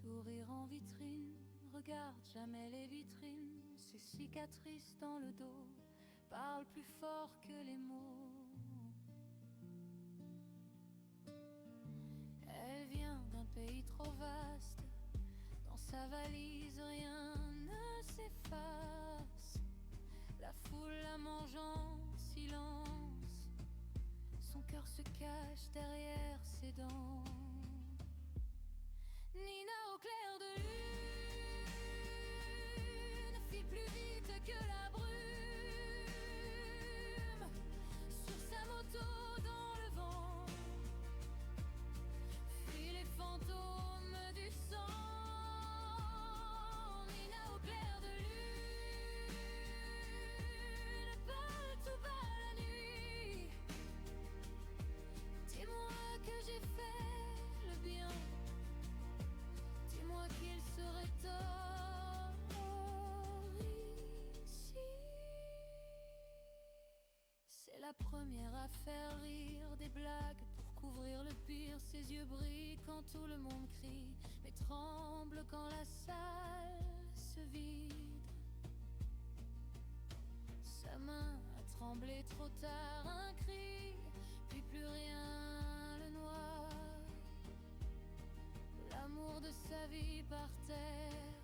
Sourire en vitrine, regarde jamais les vitrines. Ses cicatrices dans le dos parlent plus fort que les mots. Elle vient d'un pays trop vaste. Dans sa valise, rien ne s'efface. La foule la mange en silence. Son cœur se cache derrière ses dents. Nina au clair de lune file plus vite que la brume. Sur sa moto dans le vent fuient les fantômes du sang. Nina au clair de lune parle tout bas la nuit. Dis-moi que j'ai fait le bien. Dis-moi qu'il serait tort ici. C'est la première à faire rire, des blagues pour couvrir le pire. Ses yeux brillent quand tout le monde crie, mais tremble quand la salle se vide. Sa main a tremblé trop tard, un cri, puis plus rien le noie. L'amour de sa vie par terre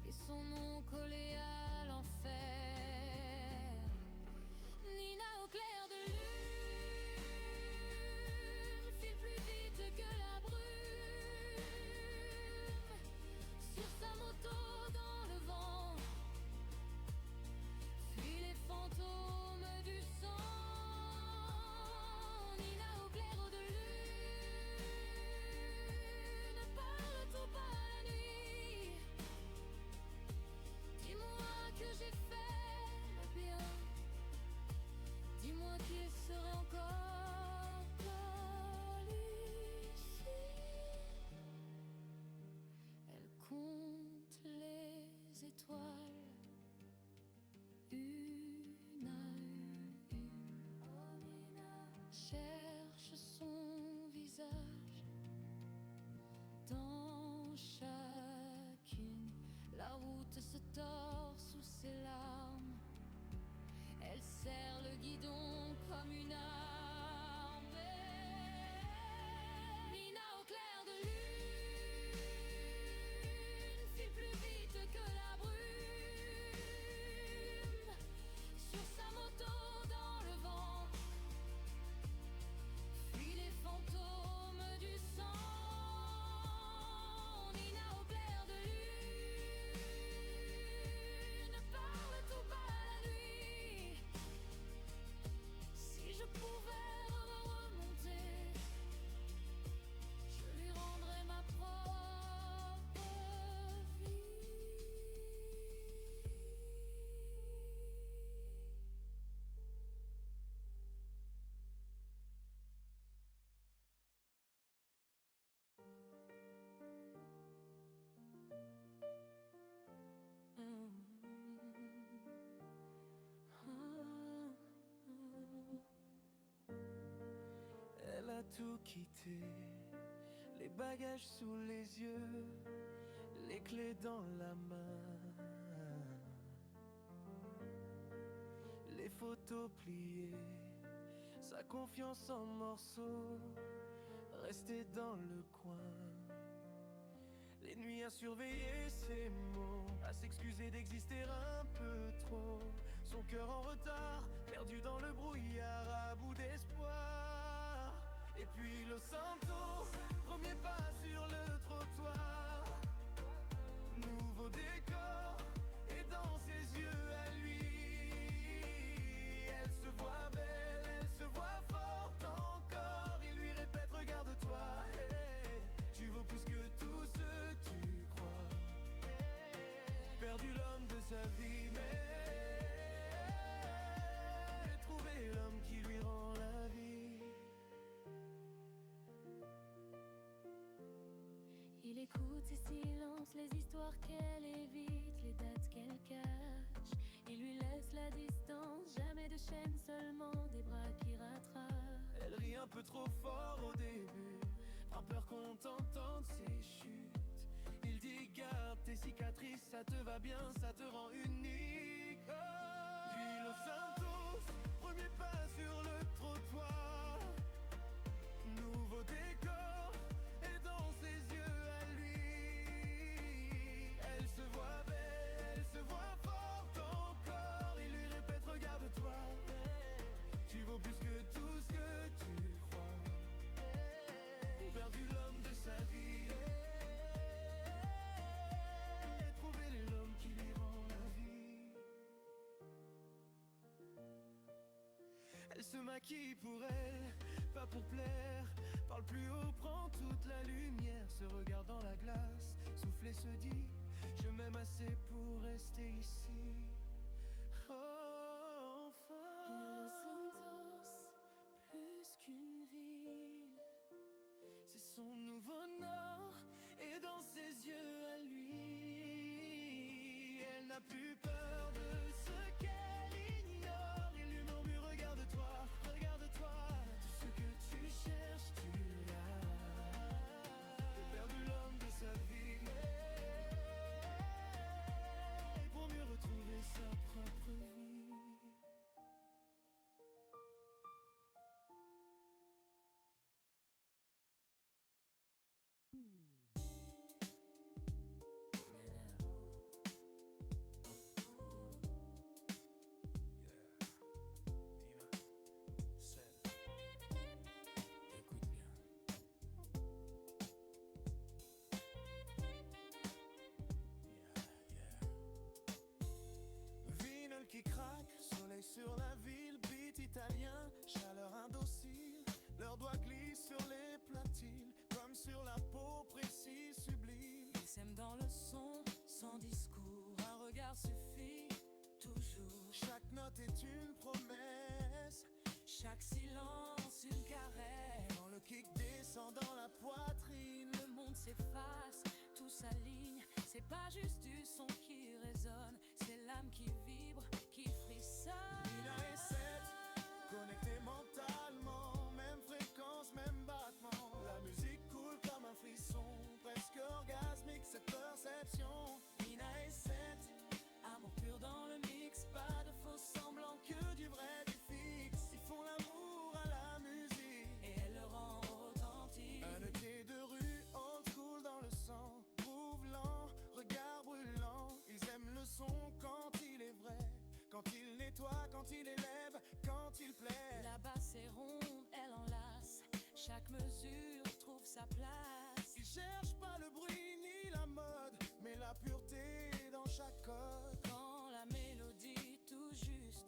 et son nom collé à l'enfer. Nina au clair de lune file plus vite que la brume. Sur sa moto dans le vent fuient les fantômes du sang. J'ai fait le bien. Dis-moi qu'il serait encore ici. Elle compte les étoiles une à une. Oh, Nina cherche son visage dans chacune. La route se tord sous ses larmes. Elle serre le guidon comme une arme. Nina au clair de lune file plus vite que la brume. Sur sa moto dans le vent fuient les fantômes du sang. Je pouvais remonter, je lui rendrais ma propre vie. Elle a tout quitté, les bagages sous les yeux, les clés dans la main, les photos pliées, sa confiance en morceaux, restée dans le coin. Les nuits à surveiller ses mots, à s'excuser d'exister un peu trop. Son cœur en retard, perdu dans le brouillard, à bout d'espoir. Et puis Los Santos, premier pas sur le trottoir. Nouveau décor, et dans ses yeux à lui, elle se voit belle, elle se voit forte encore. Il lui répète, regarde-toi, hey, tu vaux plus que tout ce que tu crois. Perdu l'homme de sa vie, mais trouver l'homme qui lui rend la vie. Il écoute ses silences, les histoires qu'elle évite, les dates qu'elle cache. Il lui laisse la distance, jamais de chaîne, seulement des bras qui rattrapent. Elle rit un peu trop fort au début, par peur qu'on t'entende ses chutes. tes cicatrices, ça te va bien, ça te rend unique. Puis Los Santos, premier pas sur le trottoir. Nouveau décor, et dans ses yeux à lui, elle se voit belle, elle se voit forte encore. Il lui répète, regarde-toi, tu vaux plus que tout ce que tu crois. Perdu l'homme de sa vie, trouver l'homme qui lui rend la vie. Elle se maquille pour elle, pas pour plaire. Parle plus haut, prend toute la lumière. Se regarde dans la glace, souffle et se dit, je m'aime assez pour rester ici. Oh, enfin. Los Santos, plus qu'une ville, C'est son nouveau nord, et dans ses yeux à lui, elle n'a plus peur de ce qu'elle ignore. Il lui murmure, regarde-toi, regarde-toi, tout ce que tu cherches, tu l'as. Perdu l'homme de sa vie, pour mieux retrouver sa propre vie. Vinyle qui craque, soleil sur la ville, beat italien, chaleur indocile. Leurs doigts glissent sur les platines, comme sur la peau précise, sublime. ils s'aiment dans le son, sans discours. Un regard suffit, toujours. Chaque note est une promesse, Chaque silence, une caresse. quand le kick descend dans la poitrine. Le monde s'efface, tout s'aligne. C'est pas juste du son qui résonne, c'est l'âme qui vibre, qui frissonne. Nina et Seth, connectés mentalement, même fréquence, même battement. La musique coule comme un frisson, presque orgasmique cette perception. Nina et Seth, amour pur dans le mix. Pas de faux semblants, Que du vrai, du fixe, ils font l'amour à la musique. et elle le rend authentique. Un été de rue, old school dans le sang, groove lent, regard brûlant. Ils aiment le son quand il est vrai, quand il nettoie, quand il élève, quand il plaît. La basse est ronde, elle enlace. Chaque mesure trouve sa place. Ils cherchent pas le bruit ni la mode, mais la pureté dans chaque code. Quand la mélodie tout juste,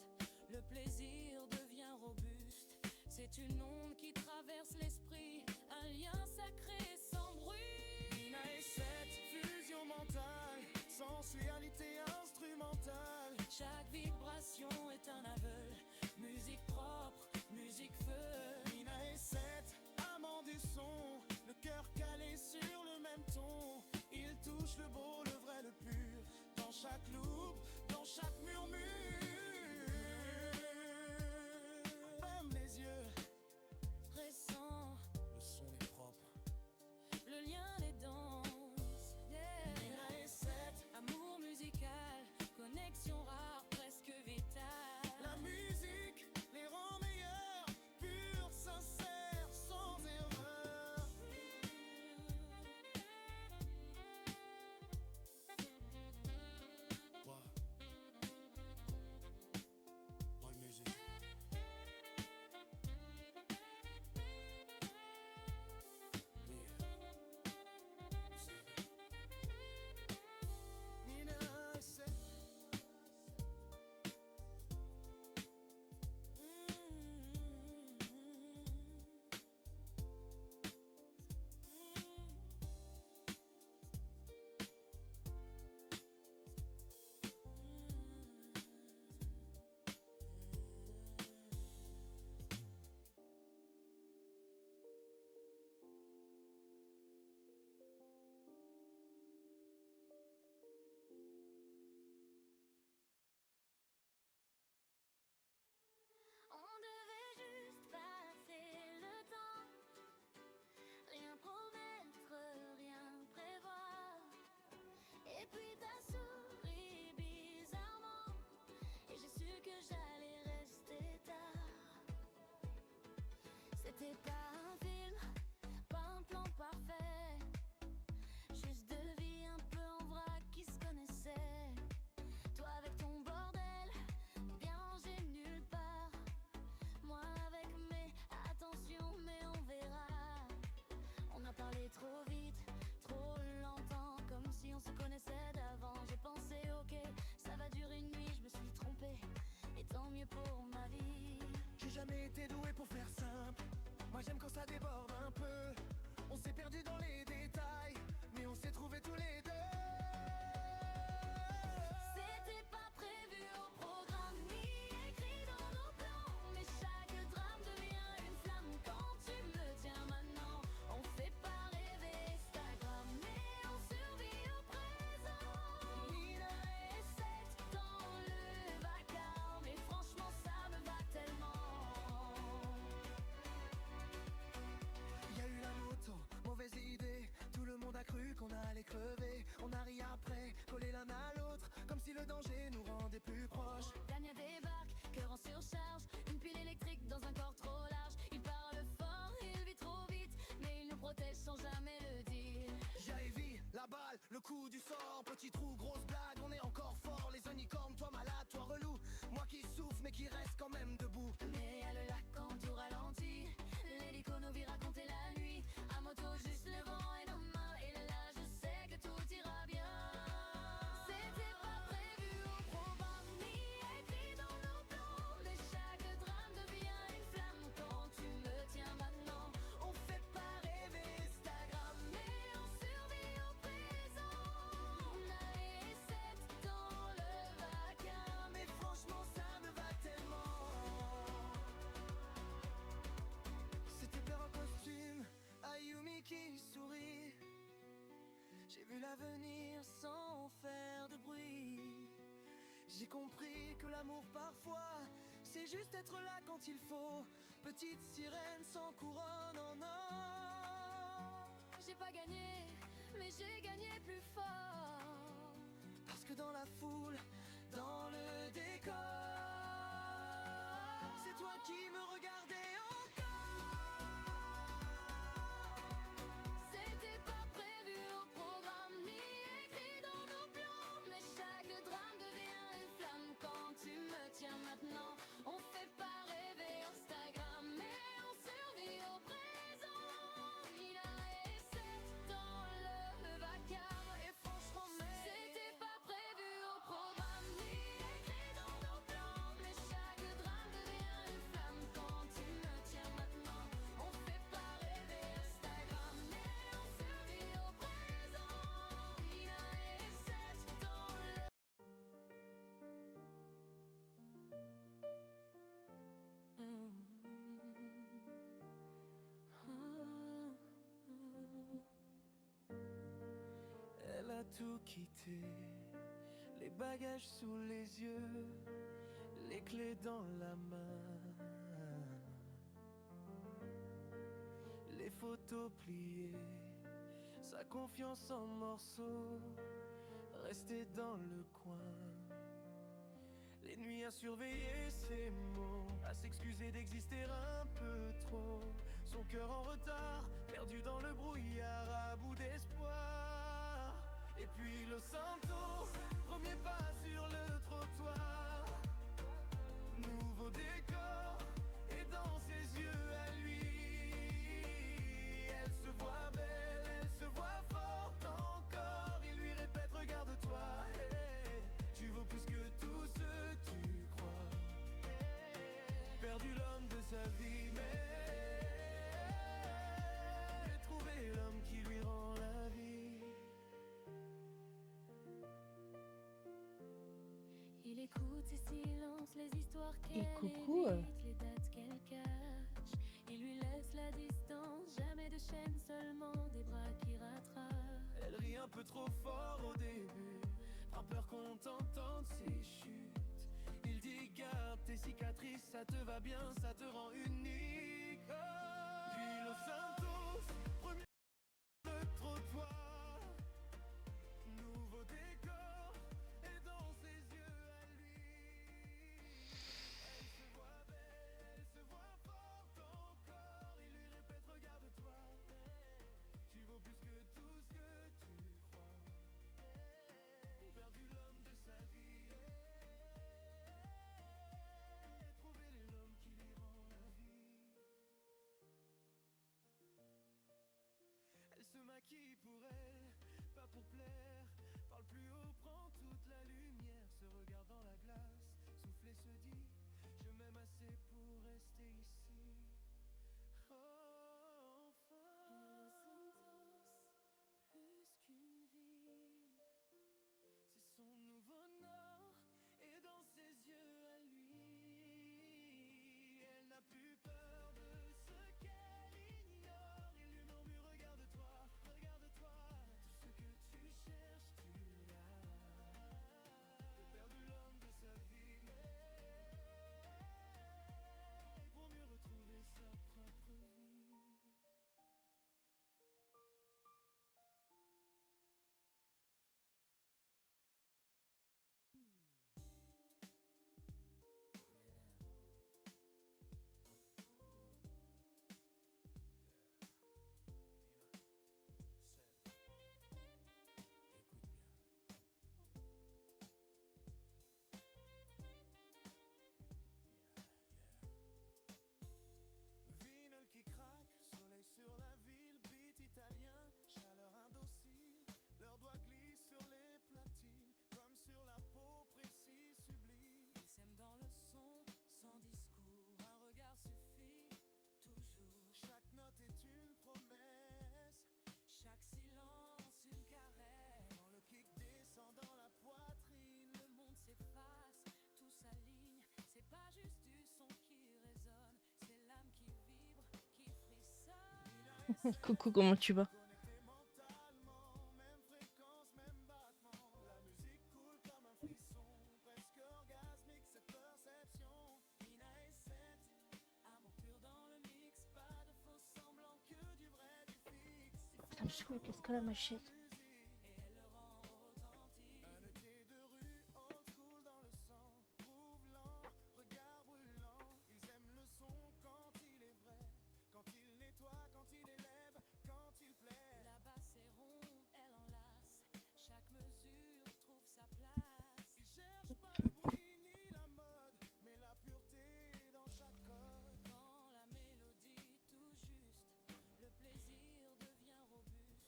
le plaisir devient robuste. C'est une onde qui traverse l'esprit, un lien sacré sans bruit. Nina et Seth, fusion mentale, sensualité instrumentale. Chaque vibration est un aveu, musique propre, musique feu. Nina et Seth, amants du son, le cœur calé sur le même ton. Ils touchent le beau, le vrai, le pur, dans chaque loupe, dans chaque murmure. Ferme les yeux, Pressant, le son est propre. le lien les danse. Yeah. Nina et Seth, Amour musical, connexion rare, presque vitale. la musique les rend meilleurs, purs, sincères, sans erreur. C'était pas un film, pas un plan parfait, juste deux vies un peu en vrac qui se connaissaient. Toi avec ton bordel, bien rangé nulle part. Moi avec mes attentions, mais on verra. On a parlé trop vite, trop longtemps, comme si on se connaissait d'avant. J'ai pensé ok, ça va durer une nuit, je me suis trompée, et tant mieux pour ma vie. J'ai jamais été doué pour faire simple. Moi j'aime quand ça déborde un peu. On s'est perdu dans les détails, mais on s'est trouvés tous les deux. C'était pas prévu au programme, ni écrit dans nos plans, mais chaque drame devient une flamme quand tu me tiens maintenant. On fait pas rêver Instagram, mais on survit au présent. Nina et Seth dans le vacarme, mais franchement ça me va tellement. Il y a eu la moto, mauvaise idée. Tout le monde a cru qu'on allait crever. On a ri après, collé l'un à l'autre, comme si le danger nous rendait plus proches. Dernier débarque, cœur en surcharge, une pile électrique dans un corps trop large. Il parle fort, il vit trop vite, mais il nous protège sans jamais le dire. J.I.V, la balle, le coup du sort. Petit trou, grosse blague, on est encore fort. Les unicornes, toi malade, toi relou. Moi qui souffre mais qui reste quand même debout. Mais y'a le lac quand tout ralentit, l'hélico nous vit raconter la nuit. À moto juste le vent et nos mains, et là je sais que tout ira bien. C'était pas prévu au programme, ni écrit dans nos plans, mais chaque drame devient une flamme quand tu me tiens maintenant. On fait pas rêver Instagram, mais on survit au présent. Nina et Seth dans le vacarme, Mais franchement ça me va tellement. C'était père en costume, Ayumi qui sourit. J'ai vu l'avenir sans faire de bruit. J'ai compris que l'amour parfois c'est juste être là quand il faut. Petite sirène sans couronne en or. J'ai pas gagné, mais j'ai gagné plus fort. Parce que dans la foule, dans le décor, c'est toi qui me regardais encore. C'était pas prévu au programme, ni écrit dans nos plans, mais chaque drame devient une flamme quand tu me tiens maintenant. On fait pas rêver Instagram, mais on survit au présent. Nina et Seth dans le vacarme, et franchement c'était pas prévu au programme, ni écrit dans nos plans, mais chaque drame devient une flamme quand tu me tiens maintenant. On fait pas rêver Instagram, mais on survit au présent. Nina et Seth dans le... Elle a tout quitté, les bagages sous les yeux, les clés dans la main, les photos pliées, sa confiance en morceaux, restée dans le coin. Les nuits à surveiller ses mots, à s'excuser d'exister un peu trop. Son cœur en retard, perdu dans le brouillard, à bout d'espoir. Et puis Los Santos, premier pas sur le trottoir. Nouveau décor, et dans ses yeux à lui, elle se voit belle, elle se voit forte encore. Il lui répète regarde-toi, hey, tu vaux plus que tout ce que tu crois. Perdu l'homme de sa vie, mais trouvé l'homme qui lui rend la vie. Il écoute ses silences, les histoires qu'elle Et coucou. évite, les dates qu'elle cache. Il lui laisse la distance, jamais de chaîne, seulement des bras qui rattrapent. Elle rit un peu trop fort au début, prend peur qu'on t'entende ses chutes. Il dit garde tes cicatrices, ça te va bien, ça te rend unique. Puis Los Santos, premier le trottoir. Nouveau décor, et dans ses yeux à lui, elle se voit belle, elle se voit forte encore. Il Coucou, comment tu vas? Ça me saoule, qu'est-ce qu'elle a ma chaise? Là-bas c'est rond, elle enlace. Chaque mesure trouve sa place. Il cherche pas le bruit ni la mode, mais la pureté dans chaque code. Quand la mélodie tout juste, le plaisir devient robuste.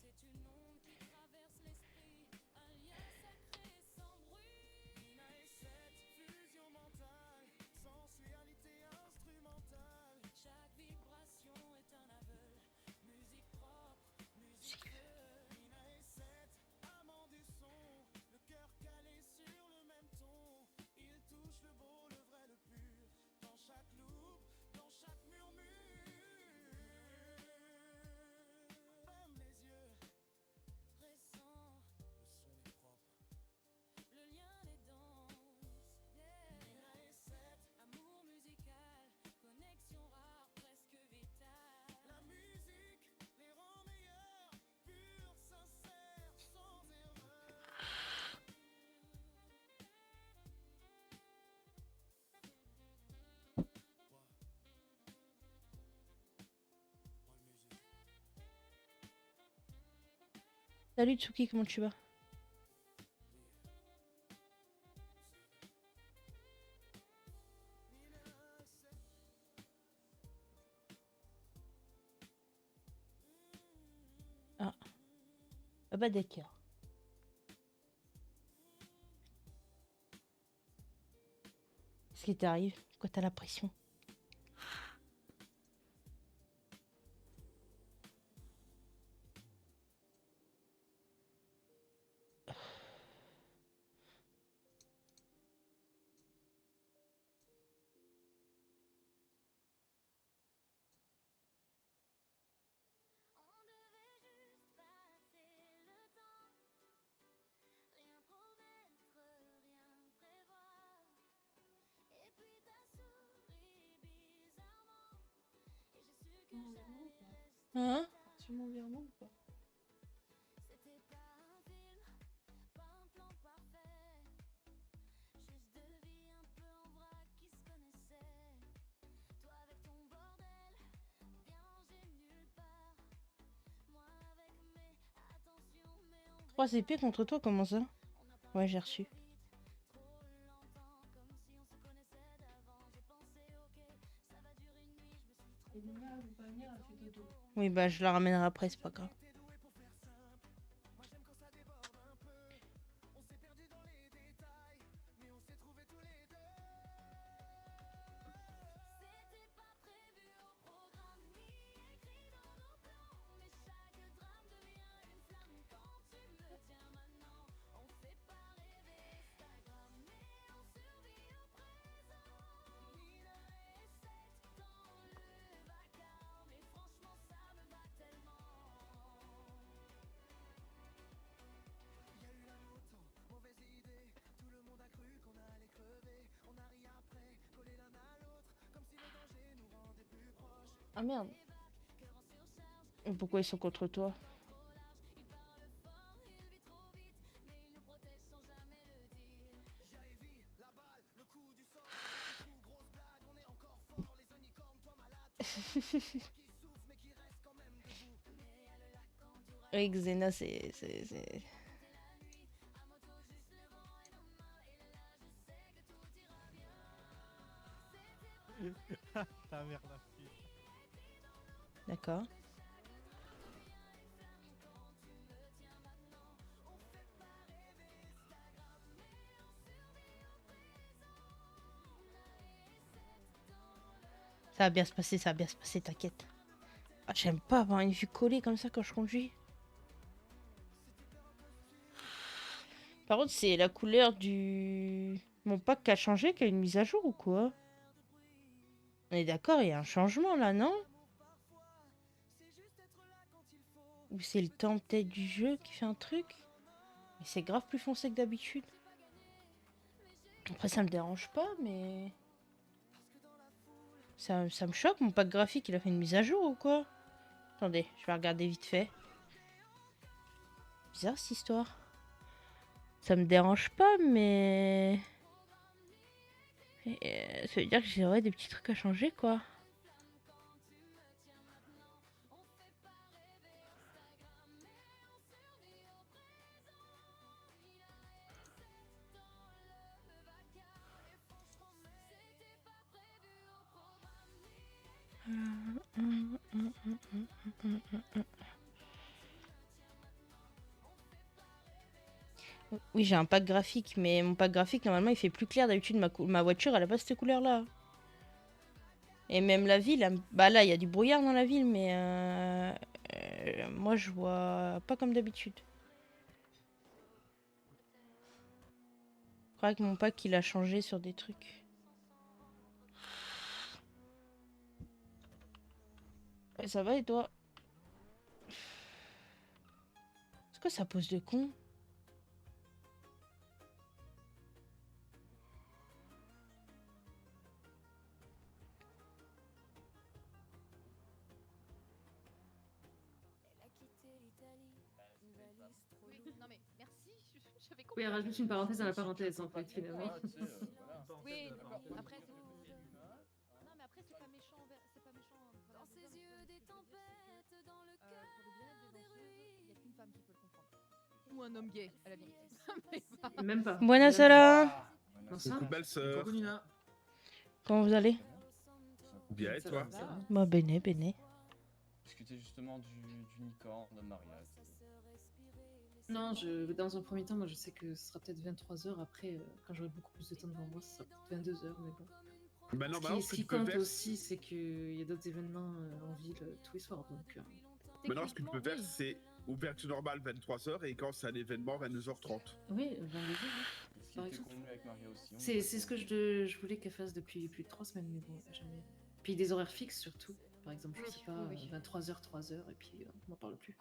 C'est une onde qui traverse l'esprit, un lien sacré sans bruit. Nina et cette fusion mentale, sensualité instrumentale. Chaque vibration est un aveu, musique propre, musique feu. Nina et cette amant du son, le cœur calé sur le même ton. Il touche le beau, le vrai, le pur, dans chaque loupe, dans chaque murmure. Ferme les yeux, ressens, le son est propre, le lien les danse. Yeah. Nina et cette amour musical, connexion rare, presque vitale. La musique les rend meilleurs, purs, sincères, sans erreur. Salut Tsuki, comment tu vas? Ah, ah bah d'accord. Qu'est-ce qui t'arrive? Pourquoi t'as la pression? On devait juste passer le temps, rien promettre, rien prévoir. Et puis t'as souri bizarrement, et j'ai su que j'allais rester. Hein? Tu m'en virement ou pas? C'était pas un film, pas un plan parfait, juste deux vies un peu en vrac qui se connaissaient. Toi avec ton bordel, bien rangé nulle part. Moi avec mes attentions, mais on 3 épées contre toi, comment ça? Ouais, j'ai reçu. trop longtemps, comme si on se connaissait d'avant. J'ai pensé ok, ça va durer une nuit, je me suis trompée. Oui, bah je la ramènerai après, c'est pas grave. C'était pas prévu au programme, ni écrit dans nos plans. Mais chaque drame devient une flamme quand tu me tiens maintenant. On fait pas rêver Instagram, mais on survit au présent. Nina et Seth dans le vacarme, et franchement ça me va tellement. Il y a eu un autant, mauvaise idée. Tout le monde a cru qu'on allait crever. On a ri après, collé l'un à l'autre, comme si le danger nous rendait plus proches. Ah merde. Et pourquoi ils sont contre toi? Il parle fort, il vit trop vite, mais il nous protège sans jamais le dire. J.I.V, la balle, le coup du sort, petit coup, grosse blague, on est encore fort, les unicornes, toi malade, toi qui souffle, mais qui reste quand même debout. Mais y'a le lac entourage, Oui, Xena, c'est... compter la nuit, à moto juste le vent et nos mains. Et là je sais que tout ira bien. C'était pas Ta mère la fille. D'accord. quand tu me tiens maintenant. On fait pas rêver Instagram, mais on survit au présent. Nina et Seth dans le Ça va bien se passer, ça va bien se passer, t'inquiète. Ah, j'aime pas avoir une vue collée comme ça quand je conduis. Par contre, c'est la couleur du... Mon pack qui a changé, qui a une mise à jour ou quoi? On est d'accord, il y a un changement là, non? Ou c'est le temps peut-être du jeu qui fait un truc. Mais c'est grave plus foncé que d'habitude. Après, ça me dérange pas, mais... Ça me choque, mon pack graphique, il a fait une mise à jour ou quoi? Attendez, je vais regarder vite fait. Bizarre cette histoire. Ça me dérange pas, mais... ça veut dire que j'aurais des petits trucs à changer, quoi. Oui, j'ai un pack graphique, mais mon pack graphique, normalement, il fait plus clair. D'habitude, ma voiture, elle a pas cette couleur-là. Et même la ville, bah là, il y a du brouillard dans la ville, mais moi, je vois pas comme d'habitude. Je crois que mon pack, il a changé sur des trucs. Et ça va et toi? C'est quoi ça pose de con? Non mais merci, j'avais Oui, compris. elle rajoute une parenthèse dans la parenthèse, en fait, finalement. Oui, après c'est... Non mais après c'est pas méchant, c'est pas méchant. Dans ses yeux des tempêtes, dans le cœur Pour le bien-être des danseuses, il y a qu'une femme qui peut le comprendre. Ou un homme gay, à la limite. Mais pas- Même pas. Buonasera. Bonsoir. Coucou belle sœur. Coucou Nina. Comment vous allez? Bien et Ça toi? va, ça va. Bah, bene, bene. Discuter justement du Nicorne, de mariage. Non, dans un premier temps, moi je sais que ce sera peut-être 23h. Après, quand j'aurai beaucoup plus de temps devant moi, ce sera peut-être 22h. Mais bon. Maintenant, Ce qui compte aussi, c'est qu'il y a d'autres événements en ville tous les soirs. Donc, Maintenant, ce que tu peux faire, oui. c'est ouverture normale 23h et quand c'est un événement, 22h30. oui, 22h. Ce qui Par était exemple. convenu avec Maria aussi. C'est ce que je voulais qu'elle fasse depuis plus de 3 semaines, mais bon, jamais. Puis des horaires fixes surtout. Par exemple, je Oui, sais pas, oui. 23h, 3h, et puis on n'en parle plus.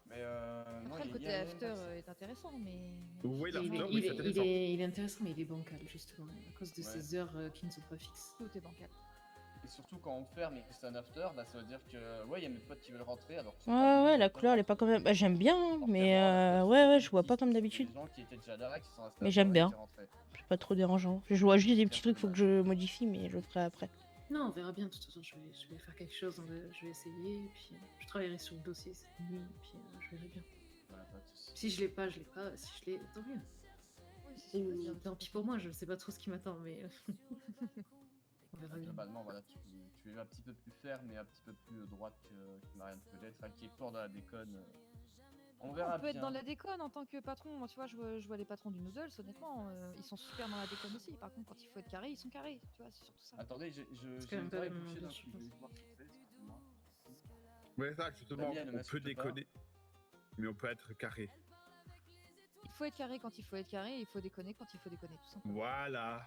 Mais non, Après le il y côté a- after est intéressant, mais... Oui, Il l'after, est, oui, il c'est est- intéressant. il est intéressant, mais il est bancal, justement, à cause de Ouais. ces heures qui ne sont pas fixes. Tout est bancal. Et surtout quand on ferme et que c'est un after, bah, ça veut dire que ouais, il y a mes potes qui veulent rentrer alors que c'est Ouais, pas ouais, des la gens couleur, elle est pas qui comme... Bah, j'aime bien, hein, rentrent. mais Forcément, ouais, je vois qui- pas comme c'est d'habitude. des gens qui étaient déjà là, qui sont restés Mais à j'aime soirée et bien. qui rentraient. C'est pas trop dérangeant. Je vois juste des petits trucs, faut que je modifie, mais je le ferai après. Non, on verra bien, de toute façon, je vais faire quelque chose, je vais essayer, et puis je travaillerai sur le dossier cette nuit, et puis je verrai bien. Voilà, pas de soucis. Si je l'ai pas, je l'ai pas, si je l'ai, tant mieux. Oui, c'est sûr, bien. Tant pis pour moi, je sais pas trop ce qui m'attend, mais on verra bien. Globalement, voilà, tu es un petit peu plus ferme et un petit peu plus droite que Marianne peut-être, elle qui est fort dans la déconne. On verra On peut être bien. dans la déconne en tant que patron. Moi, tu vois, je vois les patrons du Noodles, honnêtement, ils sont super dans la déconne aussi. Par contre, quand il faut être carré, ils sont carrés. Tu vois, c'est surtout ça. Attendez, C'est j'ai quand même une pas oreille la même bouchée d'un ambiance, coup, je je vais pense. voir qui c'est, excusez-moi. Ouais, ça, justement, Damien, ne on peut m'insulte pas. déconner, mais on peut être carré. Il faut être carré quand il faut être carré, et il faut déconner quand il faut déconner, tout simplement. Voilà.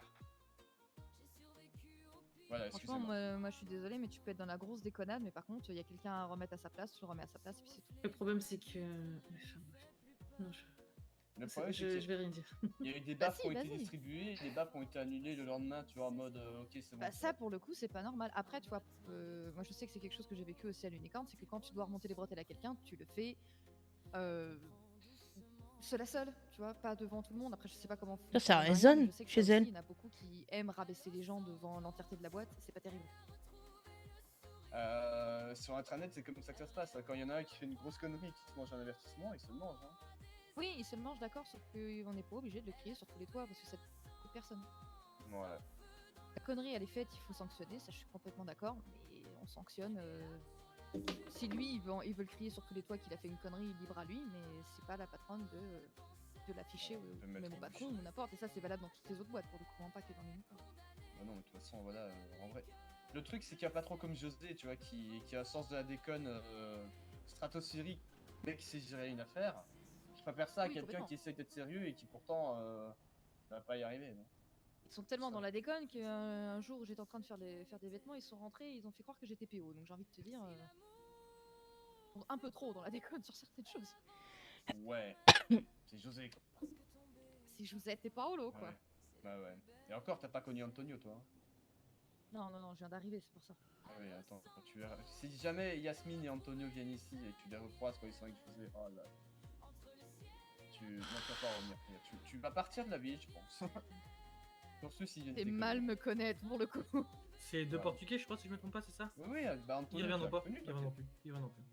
Voilà, Franchement, excusez-moi. moi je suis désolée, mais tu peux être dans la grosse déconnade, mais par contre, il y a quelqu'un à remettre à sa place, tu le remets à sa place, et puis c'est tout. Le problème, c'est que. Enfin, bref. Non, Le problème, c'est je vais rien dire. qu'il y a eu des Bah baffes si, qui ont été vas-y. distribués, les baffes ont été annulés le lendemain, tu vois, en mode ok, c'est bon. Bah tu ça, vois. pour le coup, c'est pas normal. Après, tu vois, moi je sais que c'est quelque chose que j'ai vécu aussi à l'Unicorn, c'est que quand tu dois remonter les bretelles à quelqu'un, tu le fais seul à seul, tu vois, pas devant tout le monde. Après, je sais pas comment. Ça fonctionne Marianne, résonne je sais que chez ça aussi, elle. Il y en a beaucoup qui aiment rabaisser les gens devant l'entièreté de la boîte, c'est pas terrible. Sur Intranet, c'est comme ça que ça se passe. Quand il y en a un qui fait une grosse connerie, qui se mange un avertissement, il se le mange. Hein. Oui, il se le mange, d'accord, sauf qu'on n'est pas obligé de le crier sur tous les toits parce que ça touche personne. Voilà. La connerie, elle est faite, il faut sanctionner, ça je suis complètement d'accord, mais on sanctionne. Si lui, il veut le crier sur tous les toits qu'il a fait une connerie, libre à lui, mais c'est pas la patronne de l'afficher De ou mettre même au en patron ou n'importe. Et ça, c'est valable dans toutes les autres boîtes, pour le coup, hein, pas que dans l'unicorn. Bah non, mais de toute façon, voilà, en vrai. Le truc, c'est qu'il y a pas trop comme José, tu vois, qui a un sens de la déconne stratosphérique, mais qui sait gérer une affaire. Je préfère ça à Oui, quelqu'un complètement. qui essaye d'être sérieux et qui pourtant va pas y arriver. Non. Ils sont tellement Ça. dans la déconne qu'un jour où j'étais en train de faire des vêtements, ils sont rentrés et ils ont fait croire que j'étais PO. Donc j'ai envie de te dire. Un peu trop dans la déconne sur certaines choses. Ouais. C'est José, quoi. C'est Josette et Paolo, quoi. Ouais. Bah ouais. Et encore, t'as pas connu Antonio, toi. Hein. Non, je viens d'arriver, c'est pour ça. Ah oui, attends, quand tu verras. Si jamais Yasmine et Antonio viennent ici et que tu les recroises quand ils sont avec José, oh là. Non, tu vas pas revenir. Tu vas partir de la ville, je pense. Pour ceux s'ils viennent. C'est t'écouter. mal me connaître pour le coup. C'est deux Ouais. Portugais, je crois, si je me trompe pas, c'est ça? Oui, oui, bah Ils Antonio. reviendront tu pas. l'as connu, Ils toi, reviendront plus. Ils reviendront plus.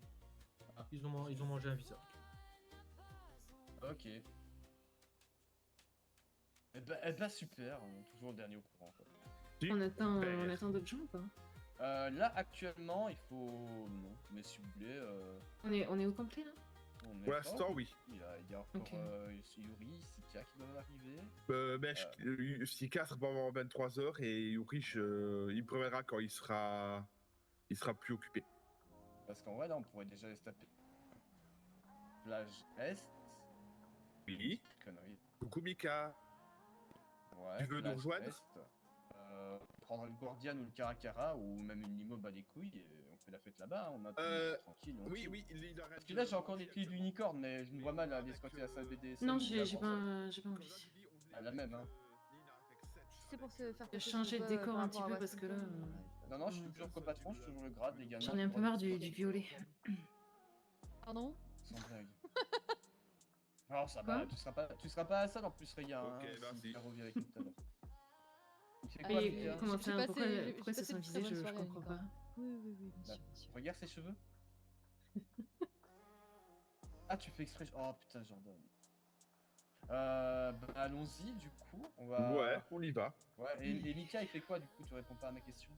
Ah. Ils ont mangé un visa. Ok. Eh ben super, on est toujours le dernier au courant. Quoi. On attend d'autres gens ou pas? Là actuellement il faut. Non, mais si vous voulez. On est au complet là? On est Pour l'instant, pas- oui. Il y a encore Ok. Yuri, Sika qui doivent arriver. Mais Sika sera pas avant 23h et Yuri, il me préviendra quand il sera plus occupé. Parce qu'en vrai là on pourrait déjà les taper. Plage Est. Oui. Connerie. Coucou Mika. Ouais, Tu veux nous plage rejoindre? Est. Prendre une Guardian ou le Caracara ou même une limo bas les couilles et on fait la fête là-bas. Hein, on a tranquille. Oui, tranquille. oui, il arrête. Parce que là j'ai encore les clés d'unicorne mais je me vois mal aller squatter la salle BD. Non, j'ai pas envie. Ah, la même, hein. C'est pour se faire Changer de décor un petit peu parce que là. Non, je suis toujours copatron, je suis toujours le grade, les gars. J'en ai un peu marre du violet. Pardon? Sans blague. Alors ça Quoi va, tu seras pas à ça en plus, Reya. Ok, hein, merci. si t'as revu avec nous tout à l'heure. Tu fais Ah, quoi, et Reya comment J'ai ça? passé- Pourquoi j'ai ça passé sont une très visés? bonne Je soirée à comprends pas. Unicorn. Oui, bien sûr. Regarde ses cheveux. Ah, tu fais exprès. Oh putain, Jordan. Bah, allons-y, du coup. On va. Ouais, on y va. Ouais, et Mika, il fait quoi, du coup? Tu réponds pas à ma question.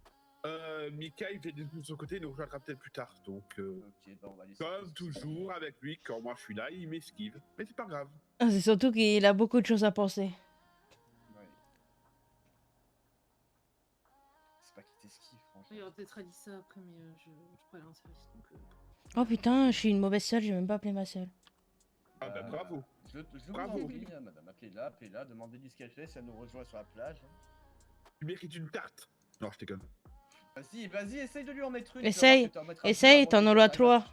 Mika, il vient de son côté, il nous rejoindra peut-être plus tard. Donc, Ok, bah, on va laisser. comme toujours avec lui, quand moi je suis là, il m'esquive. Mais c'est pas grave. Ah, c'est surtout qu'il a beaucoup de choses à penser. Ouais. C'est pas qu'il t'esquive, franchement. Il aurait peut-être dit ça après, mais je pourrais aller en service donc. Oh putain, je suis une mauvaise seule, j'ai même pas appelé ma seule. Ah bah bravo. Je vous Bravo. en prie, hein, madame. Appelez-la, demandez-lui ce qu'elle fait, si elle nous rejoint sur la plage. Tu mérites une tarte. Non, je déconne. Vas-y, essaye de lui en mettre une. Essaye, t'en auras 3.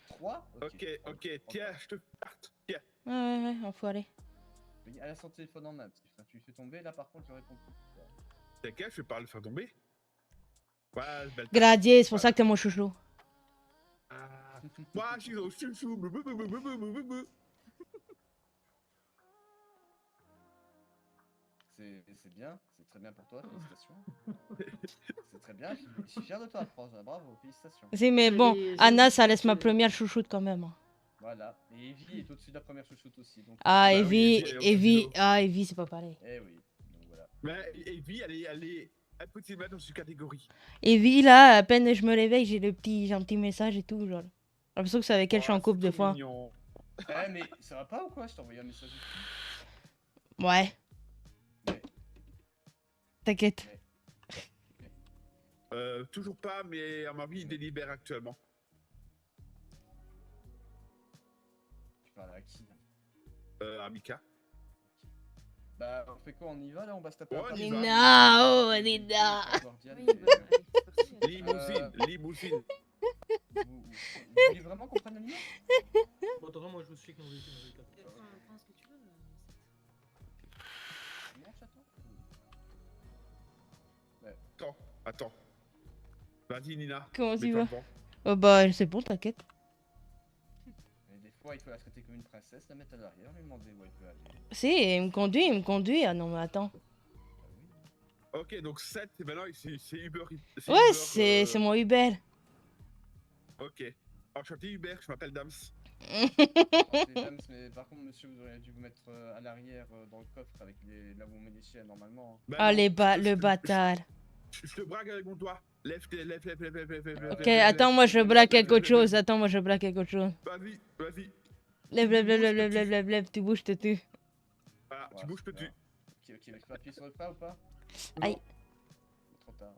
3 Ok, tiens, je te tarte. Tiens. Ouais, enfoiré. Elle a son téléphone en main, parce que quand tu lui fais tomber, là par contre, je réponds plus. T'inquiète, je vais pas le faire tomber. Ouais, belle tarte. Gradier, c'est pour ça que t'es mon chouchou. Ah, moi, je suis au chouchou. Blablabla. C'est bien, c'est très bien pour toi, félicitations. C'est très bien, je suis fier de toi, France, bravo, félicitations. Si, mais bon, Anna, ça laisse ma première chouchoute quand même. Voilà, et Evie est au-dessus de la première chouchoute aussi. Donc... Ah, Bah oui, Evie, Evie, c'est pas pareil. Eh oui, donc voilà. Mais Evie, elle est un petit peu dans une catégorie. Evie, là, à peine je me réveille, j'ai un petit message et tout, genre. J'ai l'impression que c'est avec elle je suis en couple des fois. Mignon. Eh, mais ça va pas ou quoi? Je t'ai envoyé un message aussi. Ouais. Mais- T'inquiète. Toujours pas, mais à ma vie, il délibère actuellement. Tu parles à qui? À Mika. Bah, on fait quoi? On y va là? On va se taper Ouais, un on par- y va. Nina, oh, Nina. Guardian, Oui, et- bah, allez, c'est parti. Limousine. Vous voulez vraiment qu'on prenne la lumière? Bon, attends, moi je vous suis avec mon véhicule. Prends ce que tu veux. Non, chaton? Attends. Vas-y, Nina. Comment tu Mets-toi vas? devant. Oh bah, c'est bon, t'inquiète. Et des fois, il faut la traiter comme une princesse, la mettre à l'arrière, lui demander où elle peut aller. Si, il me conduit. Ah non, mais attends. Ah oui. Ok, donc 7, et maintenant, c'est Uber. Ouais, Uber, c'est mon Uber. Ok. Enchanté, Uber, je m'appelle Dams. Alors, c'est James, mais par contre, monsieur, vous auriez dû vous mettre à l'arrière dans le coffre avec là où on met les chiens normalement. Ben Ah, non, le bâtard. Je te braque avec mon doigt. Lève. Ok, attends, moi je braque quelque autre chose. Vas-y. Lève, tu bouges, te tue. Voilà, Ouais, tu bouges, je te super. tue. Ok, mais je peux appuyer sur le pas ou pas? Aïe. Trop tard.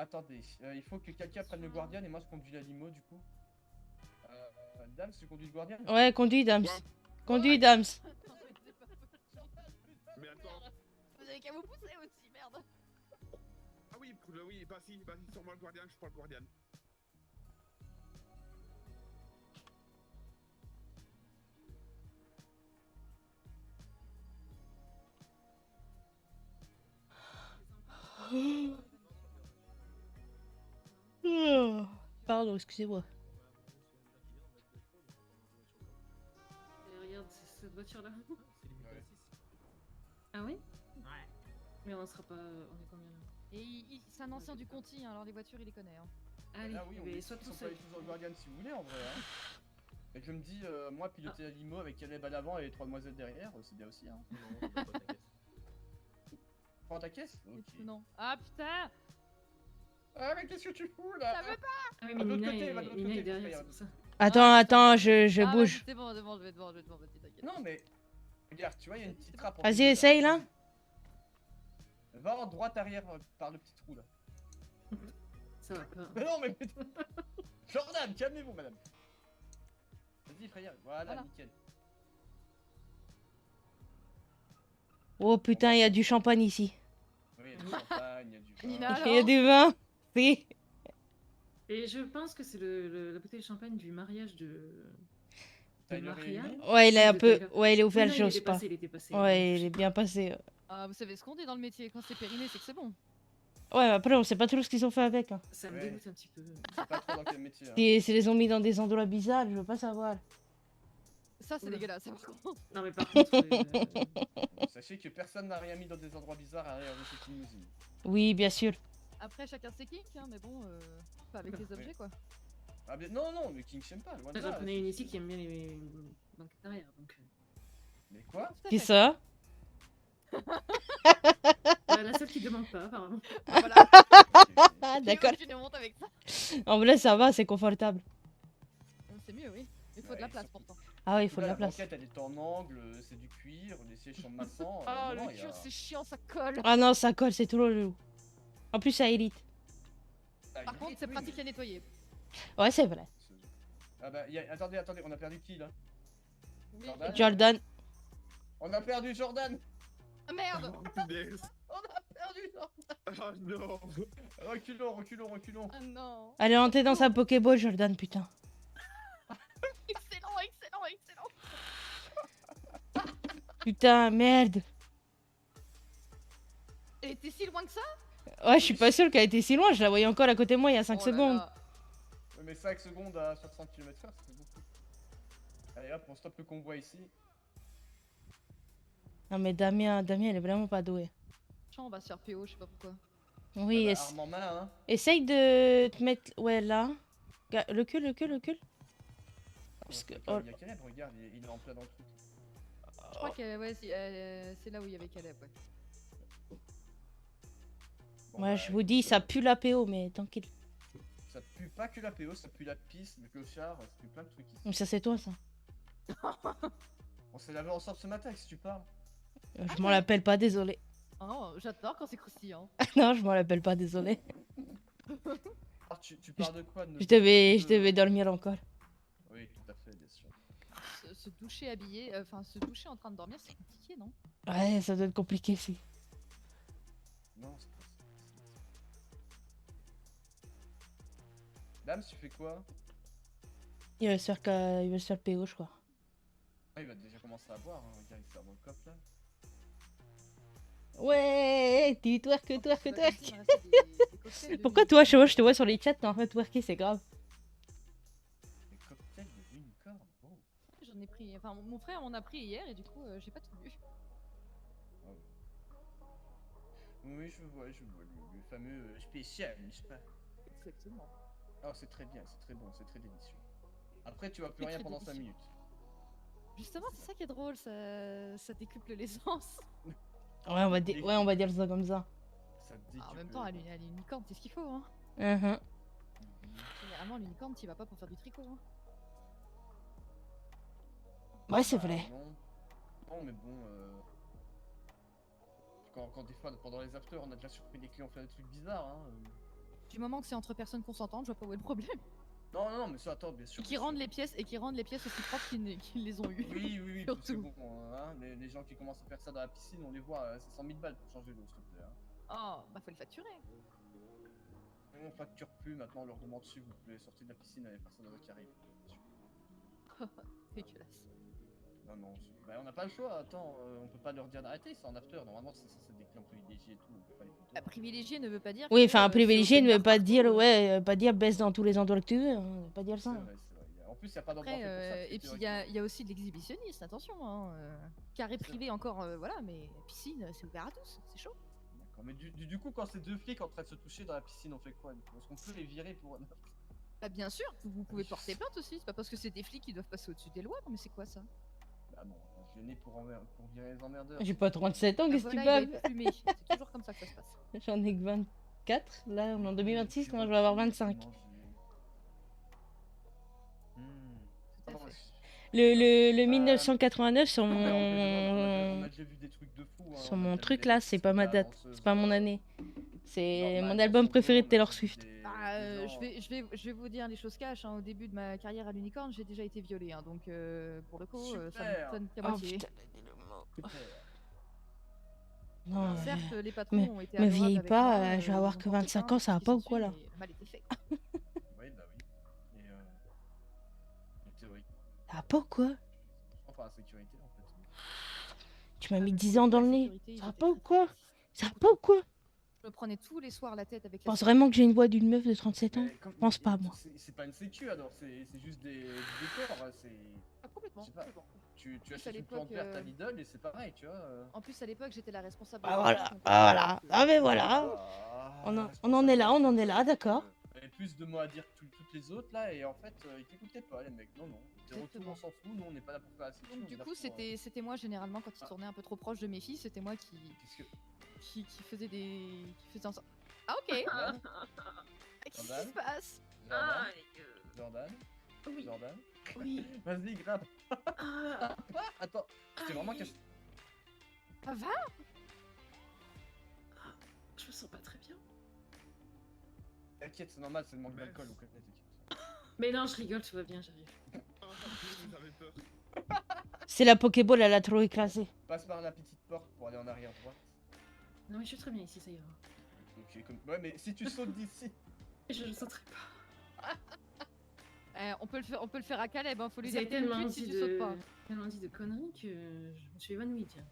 Attendez, il faut que quelqu'un prenne le Guardian et moi je conduis la limo du coup. Dams, tu conduis le Guardian? Ouais, conduis, Dams. Ouais. Conduis, Dams. Mais attends. Vous avez qu'à vous pousser aussi, merde. Ah oui, vas-y, sur moi le Guardian, je prends le Guardian. bonjour, excusez-moi. Et regarde, c'est cette voiture-là. C'est limité à 6. Ah oui? Ouais. Mais on sera pas. On est combien là? Et c'est un ancien du Conti, hein, alors les voitures il les connaît. Hein. Allez, Ah oui, on mais est sois tous tout on peut seul. aller tous dans le Guardian si vous voulez en vrai. Hein. Et je me dis, moi piloter la limo avec Caleb à l'avant et les 3 demoiselles derrière, c'est bien aussi. Hein. Non, pas t'inquiète. Prends ta caisse? Et Ok. puis non. Ah putain. Ah mais qu'est-ce que tu fous là? Ça veut pas. Ah oui, Va mais de l'autre Nina, côté, va de l'autre Nina est côté, derrière, Freya. c'est pour ça. Attends, Ah, attends, putain, je Ah, bouge. vas-y, c'est bon, je vais devant, vas-y, t'inquiète. Non mais... Regarde, tu vois, il y a une petite trappe. entre Vas-y, nous, là. essaye là. Va en droite arrière par le petit trou là. Ça va pas. Mais non mais... Jordan, calmez-vous madame. Vas-y Freya, voilà, Voilà. nickel. Oh putain, il y a du champagne ici. Oui, il y a du champagne, il y a du vin. Nina. Il y a du vin. Si. Et je pense que c'est la bouteille de champagne du mariage de Tyler Maria. Réuni. Ouais, il est un de peu. Tyler. Ouais, il est ouvert, Oui, non, j'ose pas. il était passé. Ouais, il est bien passé. Ah, vous savez ce qu'on dit dans le métier, quand c'est périmé, c'est que c'est bon. Ouais, après, on sait pas trop ce qu'ils ont fait avec. Hein. Ça me Ouais. dégoûte un petit peu. Je sais pas trop dans quel métier. Hein. Si les ont mis dans des endroits bizarres, je veux pas savoir. Ça, c'est Oula. dégueulasse, par contre. Non, mais par contre. Sachez que personne n'a rien mis dans des endroits bizarres à l'arrière de cette limousine. Oui, bien sûr. Après, chacun ses kinks, hein, mais bon, pas avec les objets, quoi. Ah, mais non, non, mais King j'aime pas, loin de J'en là. connais une ici qui aime bien les banques d'arrière. Donc... Mais quoi? Tout à Qui fait. ça? La seule qui demande pas, apparemment. Voilà. Ah, Et d'accord. tu nous montes avec ça. En vrai, ça va, c'est confortable. C'est mieux, oui. Il faut de la place pourtant. Ah ouais, il faut de Là, la place. banquette elle est en angle, c'est du cuir, les sièges sont massants. Oh, non, le il y a- cuir, c'est chiant, ça colle. Ah non, ça colle, c'est trop relou. En plus, ça élite. Ah, Par il- contre, c'est oui, pratique mais- à nettoyer. Ouais, c'est vrai. Ah bah, attendez, attendez, on a perdu qui là? Oui, Jordan. Jordan. On a perdu Jordan! Ah, merde. Oh, punaise. On a perdu Jordan! Oh non. Reculons, reculons, reculons. Ah non. Elle est rentrée dans sa Pokéball, Jordan, putain. Excellent, excellent, excellent. Putain, merde. Elle était si loin que ça? Ouais, je suis pas sûre qu'elle était si loin, je la voyais encore à côté de moi il y a 5 Oh là secondes. là. Ouais, mais 5 secondes à 60 km/h, ça fait beaucoup. Allez hop, on stoppe le convoi ici. Non mais Damien, elle est vraiment pas douée. Tiens, on va se faire PO, je sais pas pourquoi. Oui, Ah bah, arme en main, hein. essaye de te mettre... Ouais, là. Le cul. Parce que... Il y a Caleb, regarde, il est en plein dans le truc. Je crois que ouais, c'est là où il y avait Caleb, ouais. Bon, Ouais, bah, je vous dis, ça pue la PO, mais tranquille. Ça pue pas que la PO, ça pue la piste, le clochard, ça pue plein de trucs ici. Donc ça, c'est toi, ça. On s'est lavé ensemble ce matin, qu'est-ce que tu parles? Je m'en l'appelle pas, désolé. Oh, j'adore quand c'est croustillant. Non, je m'en l'appelle pas, désolé. Ah, tu parles de quoi? Je devais dormir encore. Oui, tout à fait, bien sûr. Se doucher habillé, enfin se doucher en train de dormir, c'est compliqué, non? Ouais, ça doit être compliqué, si. Non, c'est pas ça. Dame, tu fais quoi? Il va se faire PO, je crois. Ah, il va déjà commencer à boire, hein. Regarde, il sert dans le coffre là. Ouais, tu twerk. Bah, comme ça, il me restait des cocktails de Pourquoi toi, je te vois sur les chats, t'es en train de twerker, c'est grave. Les cocktails de unicorn, oh. J'en ai pris, enfin mon frère m'en a pris hier et du coup j'ai pas tout vu. Ah ouais. Oui, je vois le fameux spécial, n'est-ce pas? Exactement. Oh, c'est très bien, c'est très bon, c'est très délicieux. Après, tu vois plus C'est rien très pendant 5 délicieux. minutes. Justement, c'est ça qui est drôle, ça décuple l'essence. Ouais, on va dire ça comme ça. Ça Ah, en même décuple temps, à les l'unicorne, c'est ce qu'il faut, hein. Mhm. dents. Généralement, l'unicorne, t'y vas pas pour faire du tricot, hein. Ouais, c'est Bah, vrai. Non. Non, mais bon, quand des fois, pendant les afters, on a déjà surpris des clients faire des trucs bizarres, hein. Du moment que c'est entre personnes consentantes, je vois pas où est le problème. Non, non, non, mais ça, attends, bien sûr. Et qui rendent les pièces aussi propres qu'ils les ont eues. Oui, oui, oui, parce que Surtout. bon, hein, les gens qui commencent à faire ça dans la piscine, on les voit, c'est 100 000 balles pour changer l'eau, s'il te plaît. Hein. Oh, bah faut le facturer. On facture plus, maintenant on leur demande si vous pouvez sortir de la piscine avec personne d'autre qui arrive. Dégueulasse. Non, non, bah, on n'a pas le choix, attends, on peut pas leur dire d'arrêter, c'est en after, normalement c'est censé être des clients privilégiés et tout, on peut pas les foutre dehors. Privilégié ne veut pas dire. Oui, que, enfin, c'est privilégié open ne veut bar pas partout, dire, ouais, pas dire baisse dans tous les endroits que tu veux, hein, ça veut pas dire C'est ça. vrai, c'est vrai. En plus, il n'y a pas d'endroit Après, fait pour ça. et puis il y a aussi de l'exhibitionniste, attention. Hein, carré privé encore, voilà, mais piscine, c'est ouvert à tous, c'est chaud. D'accord, mais du coup, quand ces deux flics en train de se toucher dans la piscine, on fait quoi du coup? Est-ce qu'on peut les virer pour... Bah bien sûr, vous pouvez porter plainte aussi, c'est pas parce que c'est des flics qui doivent passer au-dessus des lois, non mais c'est quoi ça? Bah non, je suis né pour virer les emmerdeurs. J'ai pas 37 ans, Ah, qu'est-ce que voilà, tu il va parles? être plumé, c'est toujours comme ça que ça se passe. J'en ai que 24, là, on est en 2026, quand je vais avoir 25. Tout à fait. Le 1989 sur On mon... a déjà vu des trucs de fou. Sur mon truc là, c'est pas ma date, c'est pas mon année. C'est mon album préféré de Taylor Swift. Je vais vous dire les choses cash. Hein. Au début de ma carrière à l'unicorne, j'ai déjà été violée. Hein. Donc, pour le coup, ça me donne qu'à Oh moitié. putain, non, Certes, les patrons ont été me adorables vieillis avec pas, moi, je vais ils avoir ont que porté 25 plainte, ans, ça va ce qui pas ou s'ensuit, quoi là? mais le mal était fait. Oui, bah oui. Et en théorie. Ça va pas ou quoi? Enfin, la sécurité en fait. Tu m'as mis 10 ans dans le nez, Sécurité, ça va ils pas ou étaient quoi? très, Ça va pas ou quoi? Je me prenais tous les soirs la tête avec Je la pense sécu. vraiment que j'ai une voix d'une meuf de 37 ans? Mais Je pense pas, moi. C'est pas une sécu alors, c'est juste du décor. C'est. Ah, complètement. Je sais pas. complètement. Tu Plus, à achètes une l'époque, plante verte à Lidl et c'est pareil, tu vois. En plus, à l'époque, j'étais la responsable. Ah de voilà, la donc, ah voilà, donc, ah mais voilà. On en est là, on en est là, d'accord. Il y avait plus de mots à dire que toutes les autres là, et en fait, ils t'écoutaient pas, les mecs. Non, non. Des retours, Exactement. on s'en fout, nous on n'est pas là pour faire la sécu. Donc, on est du là coup, pour, c'était moi généralement quand ils tournaient un peu trop proche de mes filles, c'était moi Qu'est-ce que. qui faisais des. qui faisais en sorte. Ah, ok! Jordan Qu'est-ce qui Jordan se passe? Jordan Jordan Oui. Jordan Oui. Vas-y, gratte. Ah, Attends, c'était vraiment caché. Ça va? je me sens pas très bien. T'inquiète, c'est normal, c'est le manque d'alcool ou quoi. T'inquiète. Mais non, je rigole, tout va bien, j'arrive. Vous avez peur. C'est la Pokéball, elle a trop écrasé. Passe par la petite porte pour aller en arrière droite. Non, mais je suis très bien ici, ça ira. Ok, comme. Ouais, mais si tu sautes d'ici. Je le sentais pas. On peut le faire à Caleb, hein, faut lui Vous avez dire tout de tellement suite si dit tu sautes pas. tellement dit de conneries que je me suis évanouie, tiens.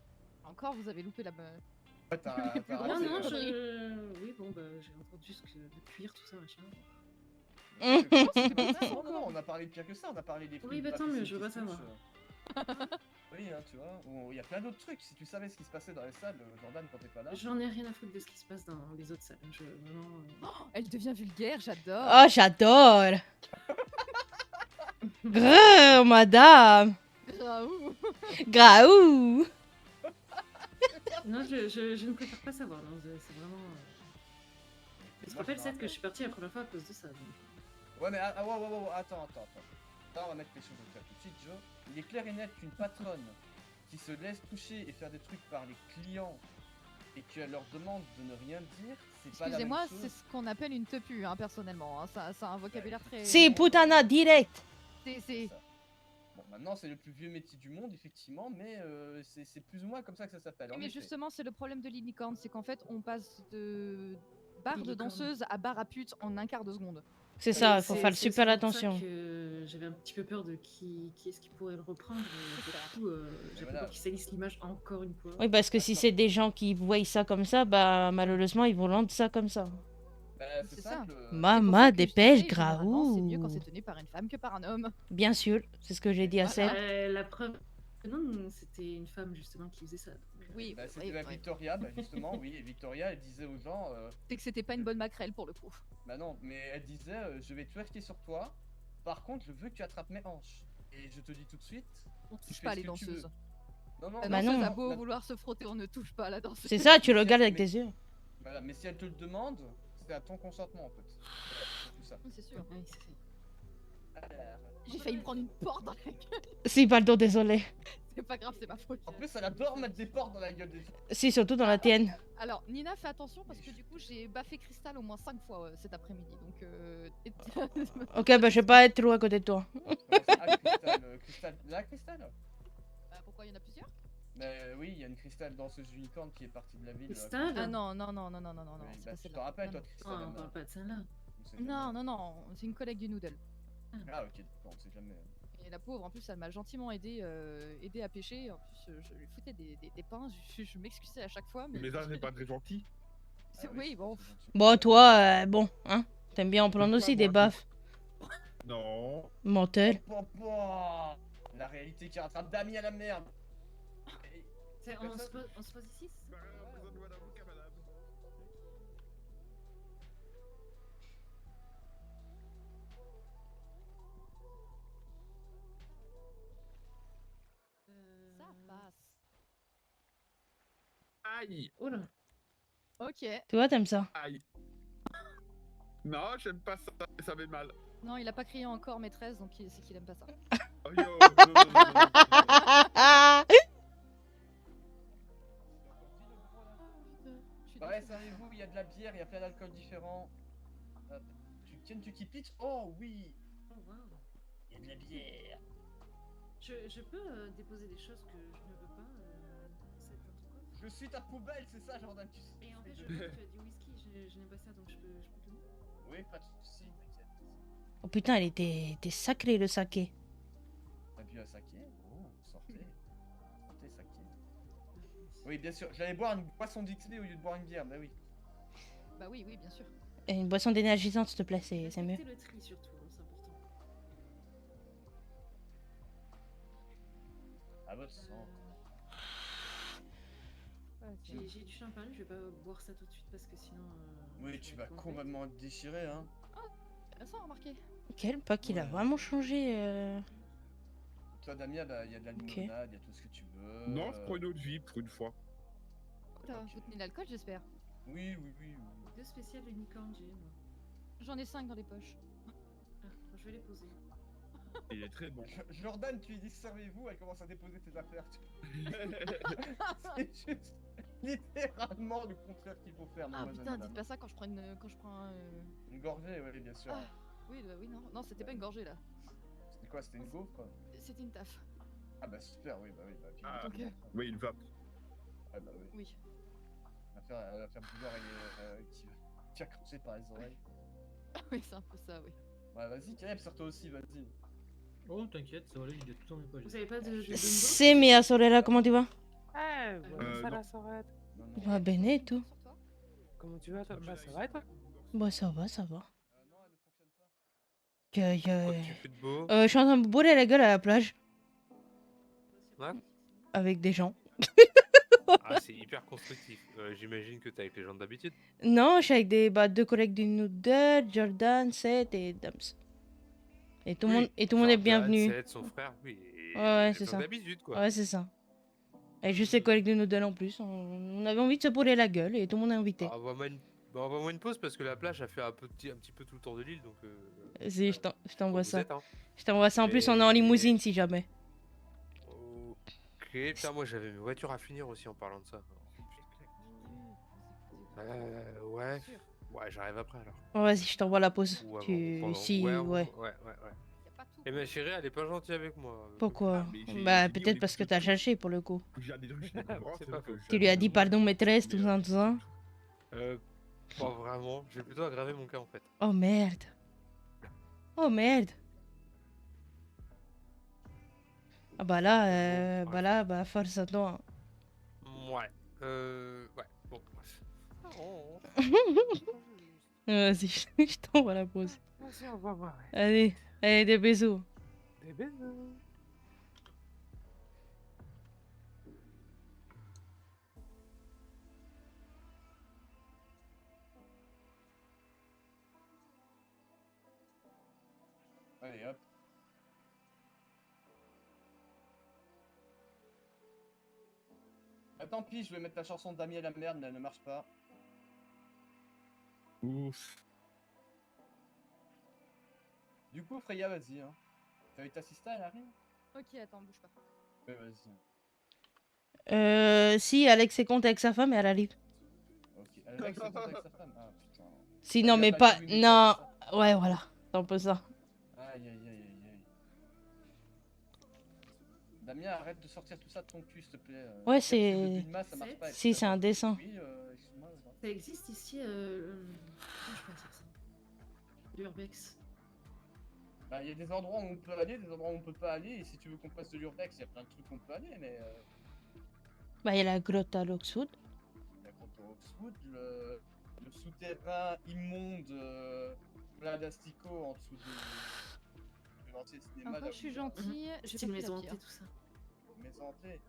Encore, vous avez loupé la. Ouais, t'as plus t'as grand, raté, Non, non, c'est oui, bon, bah, j'ai entendu ce que le cuir, tout ça, machin. Non, non, non, on a parlé de pire que ça, on a parlé des Oui, flics bah de la tant mieux, piscine je veux qui pas se savoir. touchent. Oui, hein, tu vois, il y a plein d'autres trucs. Si tu savais ce qui se passait dans les salles, Jordan, quand t'es pas là. J'en ai rien à foutre de ce qui se passe dans les autres salles. Je, vraiment, Oh, elle devient vulgaire, j'adore! Oh, j'adore. Grrr, madame. Graou. Graou. Non, je ne préfère pas savoir. Non, c'est vraiment. Je me rappelle, me c'est que je suis partie la première fois à cause de ça. Donc. Ouais, mais ouais, attends. Là, on va mettre les choses au clair tout de suite, Joe. Il est clair et net qu'une patronne qui se laisse toucher et faire des trucs par les clients et qu'elle leur demande de ne rien dire, c'est pas la même Excusez-moi, chose. c'est ce qu'on appelle une tepu, hein, personnellement. Hein. Ça a un vocabulaire très. C'est putana direct. C'est. Bon, maintenant, c'est le plus vieux métier du monde, effectivement, mais c'est plus ou moins comme ça que ça s'appelle. Oui, en mais effet. justement, c'est le problème de l'unicorn, c'est qu'en fait, on passe de bar de L'unicorne. danseuse à bar à pute en un quart de seconde. C'est ça, il Et faut c'est- faire c'est super pour ça attention. que j'avais un petit peu peur de qui est-ce qui pourrait le reprendre. Et C'est ça. du coup, j'ai voilà. peur qu'ils salissent l'image encore une fois. Oui, parce que si c'est des gens qui voient ça comme ça, bah malheureusement, ils vont rendre ça comme ça. Bah, C'est c'est ça. simple. C'est pour Maman, ça que je dépêche, disais, généralement, C'est mieux quand Graou. c'est tenu par une femme que par un homme. Bien sûr, c'est ce que j'ai dit à Seb. La preuve. Non, c'était une femme justement qui faisait ça. Donc, Oui, Bah, oui, c'était la oui. Victoria, bah, justement, oui, et Victoria, elle disait aux gens, C'est que c'était pas une bonne maquerelle pour le coup. bah non, mais elle disait, je vais twerker sur toi, par contre, je veux que tu attrapes mes hanches. Et je te dis tout de suite, On tu touche fais pas ce les que tu veux. danseuses. Non, non, La Bah danseuse non. a beau la- vouloir se frotter, on ne touche pas à la danseuse. C'est ça, tu le Mais- regardes avec mais- tes yeux. Voilà, mais si elle te le demande, c'est à ton consentement, en fait. Voilà, c'est tout ça. C'est sûr. oui, c'est fait. J'ai failli me prendre une porte dans la gueule. Si, pardon, désolé. C'est pas grave, c'est ma faute. En plus, elle adore mettre des portes dans la gueule des gens. Si, surtout dans la tienne. Alors, Nina, fais attention parce que du coup, j'ai baffé Crystal au moins 5 fois cet après-midi. Donc, Ok, bah je vais pas être trop à côté de toi. Comment ça Ah, Cristal. Là, Cristal pourquoi il y en a plusieurs? Mais oui, il y a une Cristal danseuse unicorn qui est partie de la ville. Cristal Ah non, non, non, non, non, non, non, Oui, c'est bah, pas tu celle-là. t'en rappelles, Non, toi, non. Cristal Oh, on parle pas de celle-là. On sait jamais. Non, non, non, c'est une collègue du Noodle. Ah, ok, d'accord, on sait jamais. Et Et la pauvre, en plus, elle m'a gentiment aidé à pêcher. En plus, je lui foutais des pains. Je m'excusais à chaque fois. Mais ça, c'est pas très gentil. Oui, bon. c'est gentil. Bon, toi, bon, hein. T'aimes bien en prendre Pas aussi des moi, baffes. Non. Mentel. La réalité qui rattrape Dami à la merde. Et- On se Personne- pose ici, c'est ça? Présente-moi l'avocat, madame. Ça passe. Aïe. Oh là. Ok. Tu vois, t'aimes ça. Aïe. Non, j'aime pas ça. Ça fait mal. Non, il a pas crié encore maîtresse, donc c'est qu'il aime pas ça. Oh, yo. Je suis Ouais, désolée. savez-vous, il y a de la bière, il y a plein d'alcools différents. Hop. Tu keep it? Oh oui, Oh waouh. il y a de la bière. Je peux déposer des choses que je ne veux pas c'est dans ton coffre? Je suis ta poubelle, c'est ça, Jordan, tu sais. Et en fait, je vois que tu as dit whisky, je n'aime pas ça, donc je peux te le mettre. Oui, pas de soucis, t'inquiète. Oh putain, il était sacré le saké. T'as bu un saké? Oh, sortez. Sortez, saké. Oui, bien sûr, j'allais boire une boisson d'XP au lieu de boire une bière, bah oui. Bah oui, oui, bien sûr. Et une boisson d'énergisante, s'il te plaît, c'est mieux. Respectez le tri surtout, hein, c'est important. À votre sang. Ouais, J'ai du champagne, je vais pas boire ça tout de suite parce que sinon. Oui, je tu vais vas être complètement te déchirer, hein. intéressant, remarqué. Quel pas qu'il a Ouais. vraiment changé. Toi, Damien, bah, il y a de la Ok. limonade, il y a tout ce que tu veux. Non, je prends une autre vie pour une fois. Oula, vous tenez l'alcool, j'espère. Oui, oui, oui, oui. Deux spéciales unicorn j'ai moi. J'en ai 5 dans les poches. Ah, je vais les poser. Il est très bon. Jordan, tu lui dis servez-vous, elle commence à déposer tes affaires. C'est juste littéralement le contraire qu'il faut faire, Ah mademoiselle putain, madame. dites pas ça quand je prends Une gorgée, oui, bien sûr. Ah. Oui, bah oui, non. Non, c'était pas une gorgée là. C'était quoi? C'était une gaufre, quoi? C'était une taf. Ah bah super, oui, bah oui. Bah, puis, Ah. Ok. Oui, il va. ouais, bah oui. Oui. L'affaire Bouvard qui a crochet par les oreilles. Oui, c'est un peu ça, oui. Ouais, vas-y, Caleb, sors-toi aussi, vas-y. Oh, t'inquiète, ça va aller, il est tout dans mes poches. Vous avez pas de bingo? C'est Mia Sorella, comment tu vas? non. Non, non. Va bene et tout. Sur toi. Comment tu vas toi? Bah ça va et toi? Bah ça va, ça va. Non, elle ne fonctionne pas. Quoi tu fais de beau? Je suis en train de me bourrer la gueule à la plage. Ouais. Avec des gens. Ah c'est hyper constructif. J'imagine que t'es avec les gens d'habitude. Non, je suis avec deux collègues du Noodle, Jordan, Seth et Dams. Et tout le monde, est Jordan, bienvenu. Seth, son frère, oui. et Ouais, les c'est gens ça. d'habitude quoi. Ouais, c'est ça. Et juste les collègues du Noodle en plus. On avait envie de se bourrer la gueule et tout le monde est invité. Ah, envoie-moi une pause parce que la plage a fait un petit peu tout le tour de l'île donc. Si, je t'envoie vous ça. êtes, hein. Je t'envoie ça. En plus, on est en Et- limousine si jamais. Ok, putain moi j'avais mes voitures à finir aussi en parlant de ça. Ouais. Ouais, j'arrive après alors. Bon, vas-y, je t'envoie la pause. Ou avant, Tu... pendant. Si, ouais. Ouais. Y a pas tout. Et ma chérie, elle est pas gentille avec moi. Pourquoi? Ah, mais j'ai Bah, dit, on peut-être est parce que tous t'as petits. cherché pour le coup. J'ai des trucs C'est pas faux. Tu lui as dit pardon maîtresse, tout ça, tout ça. Pas vraiment. J'ai plutôt aggravé mon cas en fait. Oh merde. Oh merde. Ah bah là, bah force à toi. Ouais. Ouais. Bon. Bref. Vas-y, je t'envoie la pause. Vas-y, on va voir. Allez, des bisous. Des bisous. Allez, hop. Ah, tant pis, je vais mettre la chanson de Dami à la merde, mais elle ne marche pas. Ouf. Du coup, Freya, vas-y. Hein. T'as eu ta sista, elle arrive? Ok, attends, bouge pas. Ouais, vas-y. Si, Alex est compte avec sa femme et elle arrive. Ok. Elle règle ses comptes avec sa femme? Ah, putain. Si, Elle non, a mais pas pas. dit oui, mais Non. ça, Ouais, voilà. C'est un peu ça. Aïe, aïe, aïe, aïe, aïe. Damien, arrête de sortir tout ça de ton cul, s'il te plaît. Ouais, Le c'est- calcul de Bulma, ça marche pas, Si, c'est un dessin. Oui, excuse-moi. Ça existe ici, comment je peux dire ça? L'urbex. Bah, il y a des endroits où on peut aller, des endroits où on peut pas aller, et si tu veux qu'on fasse de l'urbex, il y a plein de trucs qu'on peut aller, mais Bah, il y a la grotte à Lockwood. la grotte au Oxwood, le souterrain immonde plein d'asticots en dessous de l'ancien cinéma. Encore, là je où suis il y a gentille. J'ai Style pas pris maison la hantée, pierre. tout ça. une maison hantée.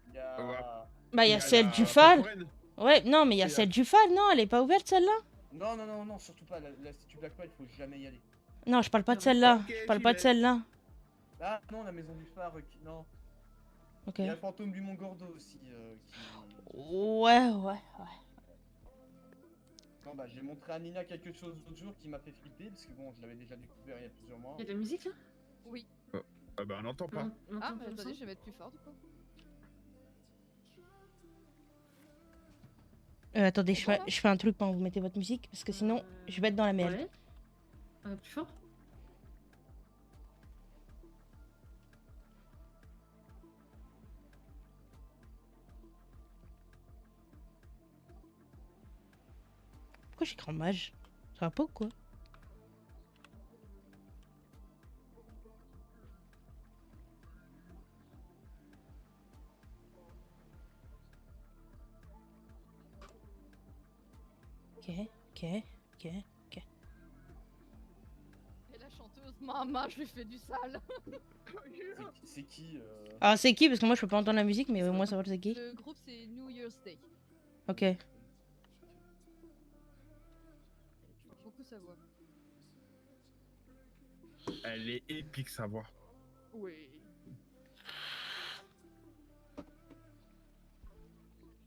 Il y a... Bah, il y a Il celle la du Fall. foraine. Ouais, non, mais il y a Et celle du Fall, non, elle est pas ouverte celle-là? Non, non, non, non, surtout pas, la statue Black Pearl, il faut jamais y aller. Non, je parle pas de Ok, celle-là. ok, Je parle j'y pas de vais. celle-là. Ah non, la maison du phare, non. Ok. Il y a le fantôme du Mont Gordo aussi qui... Ouais, ouais, ouais. Non, bah j'ai montré à Nina quelque chose l'autre jour qui m'a fait flipper, parce que bon, je l'avais déjà découvert il y a plusieurs mois. Il y a de la musique là? Oui. Ah bah, on n'entend pas. On Ah, entend mais pas le attendez, son. je vais mettre plus fort du coup. Attendez, C'est bon, là je fais un truc pendant que vous mettez votre musique, parce que sinon, je vais être dans la merde. Ouais. Plus fort? Pourquoi j'écris en mage? Ça va pas ou quoi? Ok, ok, ok, ok. Et la chanteuse, maman, je lui fais du sale. C'est qui Ah, c'est qui? Parce que moi je peux pas entendre la musique, mais au moins savoir c'est qui. Le groupe, c'est New Year's Day. Ok. J'aime beaucoup sa voix. Elle est épique, sa voix. Oui.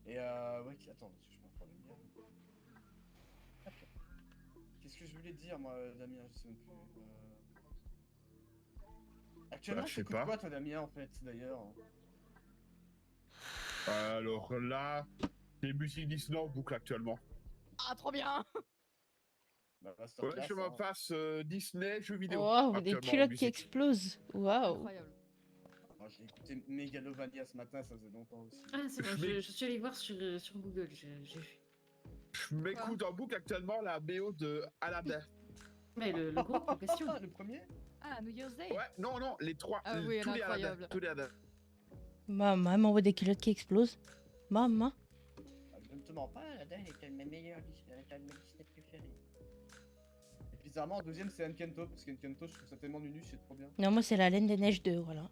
Et ouais, attends, parce que je m'en le mien. Qu'est-ce que je voulais te dire, moi, Damien, je sais même plus. Actuellement, Bah, je sais t'écoutes pas. quoi, toi, Damien, en fait, d'ailleurs? Alors là, les musiques Disney en boucle actuellement. Ah, trop bien. Bah, Ouais, masterclass, je m'en passe Disney, jeux vidéo. Wow, des actuellement, en culottes qui musique. explosent. Waouh. Incroyable. Moi, j'ai écouté Megalovania ce matin, ça faisait longtemps aussi. Ah, c'est bon, Mais- je suis allée voir sur Google, j'ai vu. Je m'écoute en boucle actuellement la BO de Aladdin. Mais le groupe en question. Le premier? Ah, New Year's Day. Ouais, non, non, les trois. Ah oui, elle tous est les Aladdin. incroyable. Tous les Aladdin. Maman, elle m'envoie des culottes qui explosent. Maman. Je ne te mens pas, Aladdin est un de mes meilleurs Disney préférés. Et bizarrement, en deuxième, c'est Encanto, parce qu'Encanto, je trouve ça tellement nunu, c'est trop bien. Non, moi c'est la Reine des Neiges 2, voilà.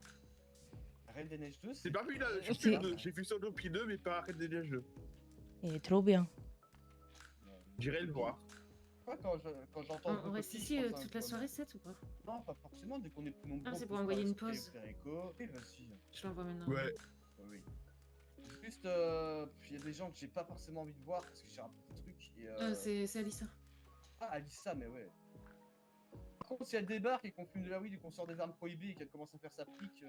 La Reine des Neiges 2, J'ai pas vu, j'ai C'est- vu le deux. J'ai vu Zootopie 2, mais pas Arrête des Neiges 2. Il est trop bien. J'irai le voir. Quoi, quand j'entends. On reste Zootopie, ici je pense à un toute la peu- soirée, 7 ou pas? Non, pas forcément, dès qu'on est plus nombreux. Ah, c'est on pour peut se envoyer une parler, pause. faire écho. Oui, vas-y. Je l'envoie maintenant. Ouais. Oui. Juste, il y a des gens que j'ai pas forcément envie de voir parce que j'ai un petit truc. Et, C'est Alissa. Ah, Alissa, mais ouais. Par contre, si elle débarque et qu'on fume de la weed et qu'on sort des armes prohibées et qu'elle commence à faire sa plique.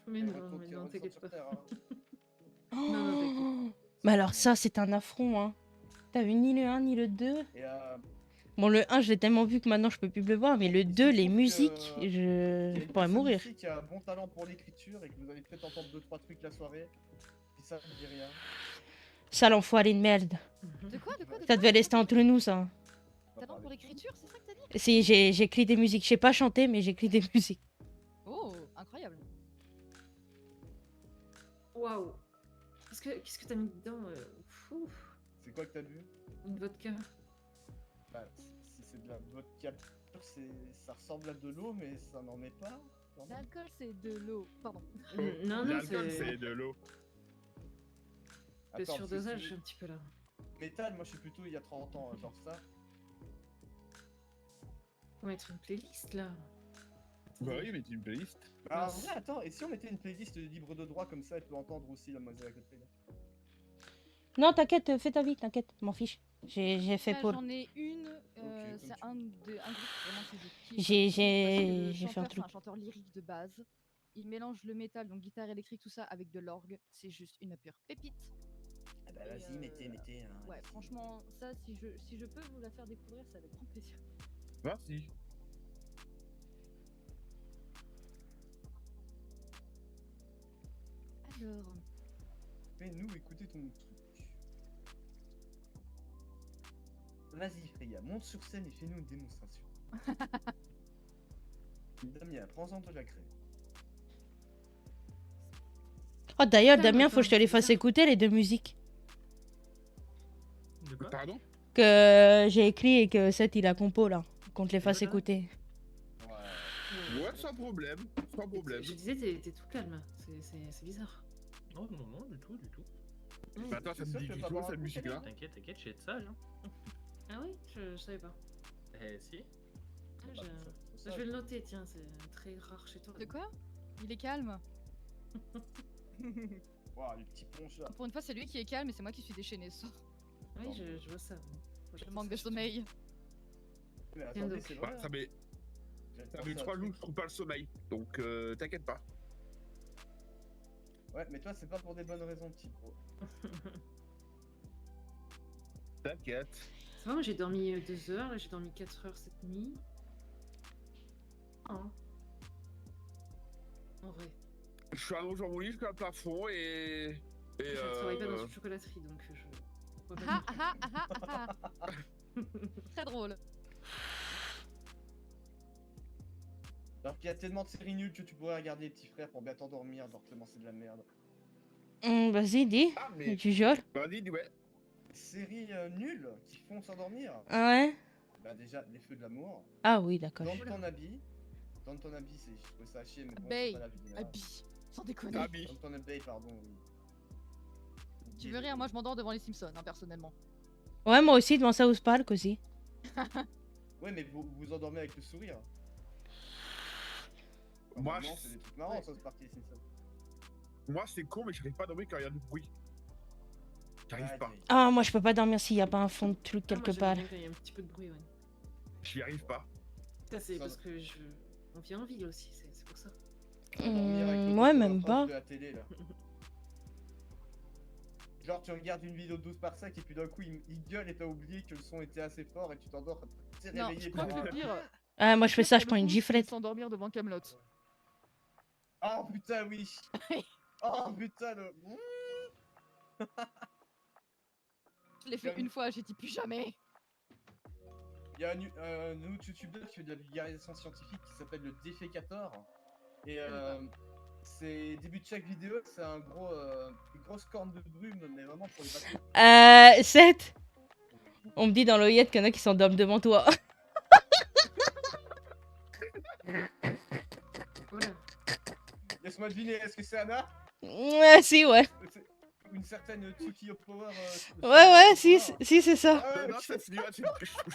Mais elle non, retourne- mais elle non, retourne t'inquiète sur pas. Terre, hein. non, t'inquiète. Mais alors ça, c'est un affront, hein. T'as vu ni le 1 ni le 2? Et Bon, le 1, je l'ai tellement vu que maintenant je peux plus le voir, mais le 2, les musiques, il y a je une pourrais personne mourir. ici qui a un bon talent pour l'écriture et que vous allez peut-être entendre 2-3 trucs la soirée. Si ça ne dit rien. Sale enfoiré de merde. De quoi, de quoi, de Ça quoi devait rester entre nous, ça. On va Talent parler. pour l'écriture, c'est ça que t'as dit? Si, j'écris des musiques. Je sais pas chanter, mais j'écris des musiques. Oh, incroyable. Waouh. Qu'est-ce que t'as mis dedans Fou. C'est quoi que t'as bu? Une vodka. Bah, si c'est de la vodka, ça ressemble à de l'eau, mais ça n'en est pas. quand même. L'alcool, c'est de l'eau. Pardon. Non, L'alcool, c'est c'est de l'eau. le Attends, parce que surdosage si- un petit peu là. Métal, moi je suis plutôt il y a 30 ans, genre ça. On va mettre une playlist là. Bah oui, mais une playlist. Bah, en vrai, attends, et si on mettait une playlist libre de droit comme ça, elle peut entendre aussi la mademoiselle à côté là. Non, t'inquiète, fais ta vie, t'inquiète, m'en fiche. J'ai fait Là, pour. J'en ai une, comme c'est tu un groupe vraiment que je kiffe. J'ai- Parce que le j'ai fait un chanteur, truc. C'est un chanteur lyrique de base. Il mélange le métal, donc guitare électrique, tout ça, avec de l'orgue. C'est juste une pure pépite. Ah bah Et, vas-y, mettez. Hein, Ouais, allez-y. franchement, ça, si je peux vous la faire découvrir, c'est avec grand plaisir. Vas-y. Alors, Fais-nous écouter ton truc. Vas-y, Freya, monte sur scène et fais-nous une démonstration. Damien, prends-en de la craie. Oh, d'ailleurs, Putain, Damien, faut que je te les c'est fasse ça. écouter, les deux musiques De quoi? Pardon? que j'ai écrit et que Seth, il a compo, là. Qu'on te les fasse Voilà. écouter. Ouais. Ouais, sans problème. Sans problème. Je disais, t'es tout calme. C'est bizarre. Oh non, non, du tout, du tout. Mais attends, ça C'est me sûr dit que quelque t'as chose pas cette raconté, musique-là? T'inquiète, t'inquiète, je vais être sage. Hein. Ah oui, je savais pas. Eh si. Ah, Bah, je vais le noter, tiens, c'est très rare chez toi. De quoi? Il est calme. Waouh, les petits ponches là. Pour une fois, c'est lui qui est calme et c'est moi qui suis déchaîné ce soir. Oui, je vois ça. Je manque de sommeil. Mais Tiens attendez, donc. c'est Bah, vrai. ça met J'avais ça pensé fait à un 3 jours truc. que je trouve pas le sommeil. Donc t'inquiète pas. Ouais, mais toi, c'est pas pour des bonnes raisons, petit bro. T'inquiète. Ça va, moi j'ai dormi 2 heures, là j'ai dormi 4 heures cette nuit. Oh. En vrai. Je suis allongé dans mon lit jusqu'à le plafond et. Je travaille pas dans une chocolaterie donc je. vois pas Ah bien. ah ah ah ah ah. Très drôle. Alors qu'il y a tellement de séries nulles que tu pourrais regarder les petits frères pour bien t'endormir, alors Clément, c'est de la merde. Vas-y, dis. Ah, mais. Tu joles. Vas-y, dis ouais. Séries nulles qui font s'endormir. Ah ouais? Bah déjà, Les Feux de l'amour. Ah oui, d'accord. Dans ton habit. Dans ton habit, c'est. Je trouve ça à chier, mais bon, Abeille. c'est pas la vie. Abby. Sans déconner. Abi. Dans ton abeille, pardon, oui. Tu veux rire, moi je m'endors devant les Simpsons, hein, personnellement. Ouais, moi aussi, devant South Park aussi. Ouais, mais vous vous endormez avec le sourire. Moi, Normalement, c'est des trucs marrants, ça se partie les Simpsons. Moi, c'est con, mais j'arrive pas à dormir quand il y a du bruit. J'arrive pas. Ah, moi, je peux pas dormir s'il y a pas un fond de truc Ah, moi, quelque j'aime part. bien quand il y a un petit peu de bruit, ouais. J'y arrive pas. Ça c'est Ça parce va. que on vit en ville aussi, c'est pour ça. Ouais, même pas. De la télé, là. Genre, tu regardes une vidéo 12 par 5 et puis d'un coup, il gueule et t'as oublié que le son était assez fort et tu t'endors. T'es Non, réveillé je crois par que le un- pire. Ah, moi, je fais ça, je pour prends le une coup, giflette. c'est s'endormir devant Camelot. Oh putain, oui! Oh putain, le. Je l'ai fait une fois, j'ai dit plus jamais. Il y a un autre youtubeur qui fait de la vulgarisation scientifique qui s'appelle le Défécator. Et c'est début de chaque vidéo, c'est un gros, une grosse corne de brume, mais vraiment pour les bateaux. Seth. On me dit dans l'oreillette qu'il y en a qui s'endorment devant toi. Voilà. Laisse-moi deviner, est-ce que c'est Anna? Ouais, si, ouais. C'est une certaine Tsukiyo Power. Ouais, si, si, c'est ça. Ah ouais, Non, ok. ça finit là, je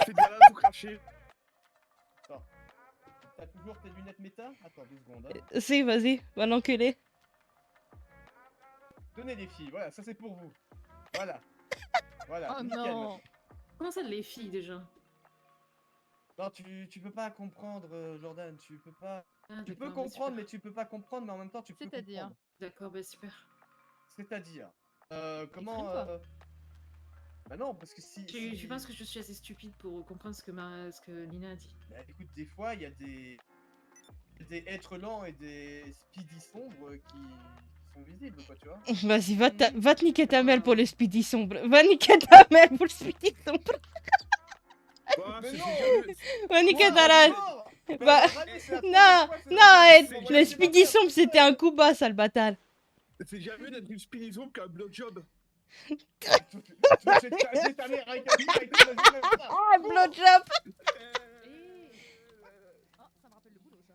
fais bien là tout cracher. T'as toujours tes lunettes méta? Attends 2 secondes. Hein. Si, vas-y, va l'enculer. Donnez les filles, voilà, ça c'est pour vous. Voilà. Voilà, Oh nickel. non. Comment ça les filles déjà? Non, tu peux pas comprendre, Jordan, tu peux pas. Ah, Tu peux d'accord, bah, comprendre, super. mais tu peux pas comprendre, mais en même temps tu peux C'est-à-dire comprendre. D'accord, bah super. C'est-à-dire comment Exprime-toi. Bah non, parce que si. Tu penses que je suis assez stupide pour comprendre ce que Lina a dit? Bah écoute, des fois, il y a des êtres lents et des speedy sombres qui sont visibles, quoi, tu vois. Vas-y, va te niquer ta mère pour le speedy sombre. Va niquer ta mère pour le speedy sombre. Bah, Mais c'est non jamais. Va niquer Wow, ta race. non Mais Bah, Rami, c'est la non, troisième fois que non, c'est Ed, pour le voyager speedy dans sombre, le c'était un coup bas, sale bâtard. C'est jamais d'être une spinizome qu'un blowjob. Tu vas chez ta mère avec un avec une magie comme ça. Ah, blowjob. Oh, ça me rappelle le boulot ça.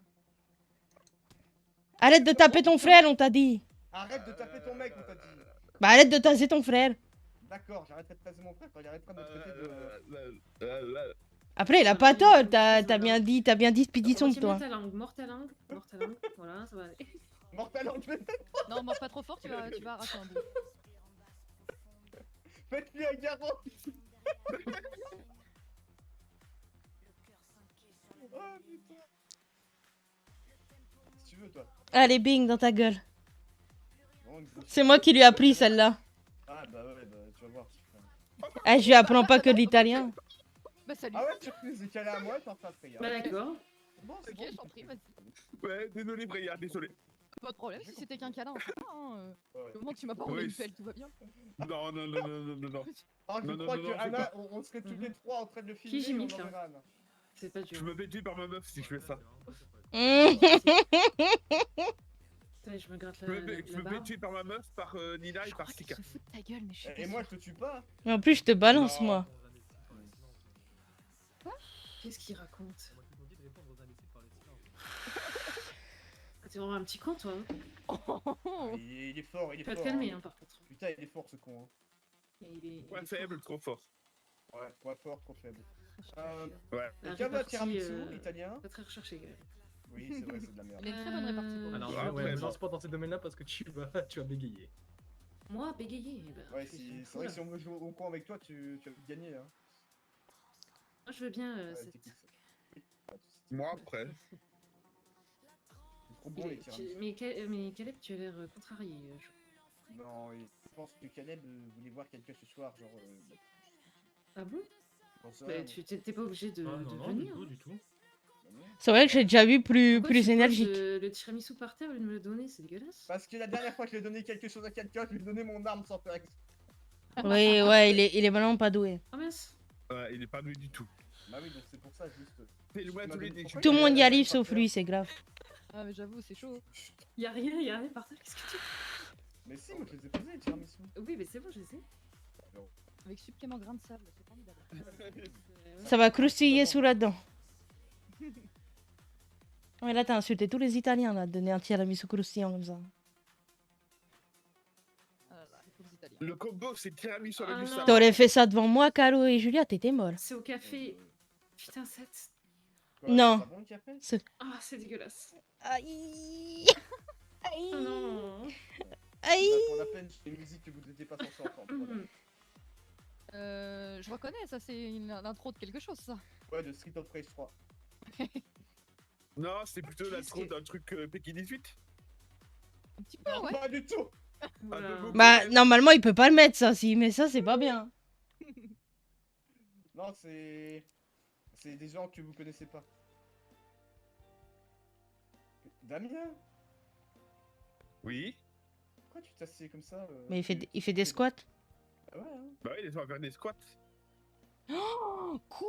Arrête de taper ton frère, on t'a dit. Arrête de taper ton mec, on t'a dit. Bah, arrête de tasser ton frère. D'accord, j'arrêterai de tasser mon frère quand il arrêtera de me traiter de. Après, il a pas tort, t'as bien dit speedy sombre, Retiens toi. ta langue, mord ta langue, voilà, ça va aller. Mortal anglais. Non, mange pas trop fort, tu vas arracher un bout. Faites-lui un garrot. Oh putain. Si tu veux, toi. Allez, bing, dans ta gueule. Vraiment une grosse- C'est moi qui lui ai appris celle-là. Ah bah ouais, bah tu vas voir. Eh, je lui apprends pas que l'italien. Bah salut. Ah ouais, tu refuses de caler à moi, t'en fais après. Bah d'accord. Bon, c'est Ok, bon. je t'en prie, vas-y. Ouais, désolé, Breya, désolé. Pas de problème, si c'était qu'un câlin, ça va, hein. Ouais. Au moment que tu m'as pas Oui, envoyé une c'est- pelle, tout va bien. Non, non, non, non, non, non, non. Ah, je Non, non, crois non, que non, c'est Anna, pas- on serait tous les trois en train de le filmer. Qui j'imite, on là enverra Anna. C'est pas Je dur. me fais tuer par ma meuf si je fais ça. Attends, je me gratte Je la me fais barbe. tuer par ma meuf, par Nina et Je par crois qu'il Sika. se fout de ta gueule, mais je suis Et pas moi, sûre. je te tue pas. Mais en plus, je te balance, Non. moi. Qu'est-ce qu'il raconte? Ah, t'es vraiment un petit con, toi. Hein. Il est fort, il est Tu vas fort. te calmer, hein. hein, par contre. Putain, il est fort ce con. Hein. Il Point est faible, trop fort. Ouais, point fort, trop faible. Ouais. La Quelqu'un veut un répartie, tiramisu italien? pas très recherché, quand même. Oui, c'est vrai, c'est de la merde. Il a une très bonne répartie pour Ah non, lui. Après, ouais, me bon. lance pas dans ces domaines-là parce que tu vas bégayer. Moi, bégayer. Bah, Ouais, je suis c'est fou, vrai là. que si on veut jouer au con avec toi, tu vas gagner. Hein. Moi, je veux bien. Ouais, cette- t'es kiff. Moi, après. C'est trop bon les tiramisu. Mais Caleb, tu as l'air contrarié. Non, je pense que Caleb voulait voir quelqu'un ce soir, genre. Ah bon? Pour ça, Bah, tu t'es pas obligé de, Ah de non, non, venir. du tout. bah non. C'est vrai que j'ai déjà vu plus Pourquoi tu poses, énergique. le tiramisu par terre au lieu de me le donner, c'est dégueulasse. Parce que la dernière fois que j'ai donné quelque chose à quelqu'un, je lui ai donné mon arme sans faire exprès. Oui, ouais, il est vraiment pas doué. Ah mince. Ouais, il est pas doué du tout. Bah oui, donc c'est pour ça, juste. C'est loin Tu tous les m'avais- déchets. pourquoi Tout le il y a monde y la arrive dernière sauf fois lui, c'est grave. Ah, mais j'avoue, c'est chaud. Y'a rien par terre, qu'est-ce que tu Mais si, moi je les ai posés les tiramisu. Oui, mais c'est bon, je sais. Avec supplément grain de sable, c'est formidable. Ça va croustiller sous la dent. Ouais, là, t'as insulté tous les Italiens, là, de donner un tiramisu croustillant comme ça. Ah là là, les pauvres Italiens. Le combo, c'est tiramisu avec Ah du non. sable. T'aurais fait ça devant moi, Caro et Julia, t'étais mort. C'est au café. Putain, 7. Quoi, Non. c'est pas bon le café? Ah, c'est dégueulasse. Aïe. Aïe. Oh non. Aïe. Bah, pour la peine, c'est une musique que vous n'étiez pas censé entendre. Voilà. Mhm. Je reconnais, ça c'est l'intro de quelque chose, ça. Ouais, de Street of Rage 3. Non, c'est plutôt l'intro Qu'est-ce que- d'un truc Pekin 18. Un petit peu, Non, ouais. pas du tout! Oula. peu beaucoup. Bah, normalement, il peut pas le mettre, ça. S'il met ça, c'est pas bien. Non, c'est. C'est des gens que vous connaissez pas. Damien? Oui. Pourquoi tu t'assieds comme ça Mais il fait des squats. Ah ouais, hein. Bah oui, laisse-moi faire des squats. Oh, quoi?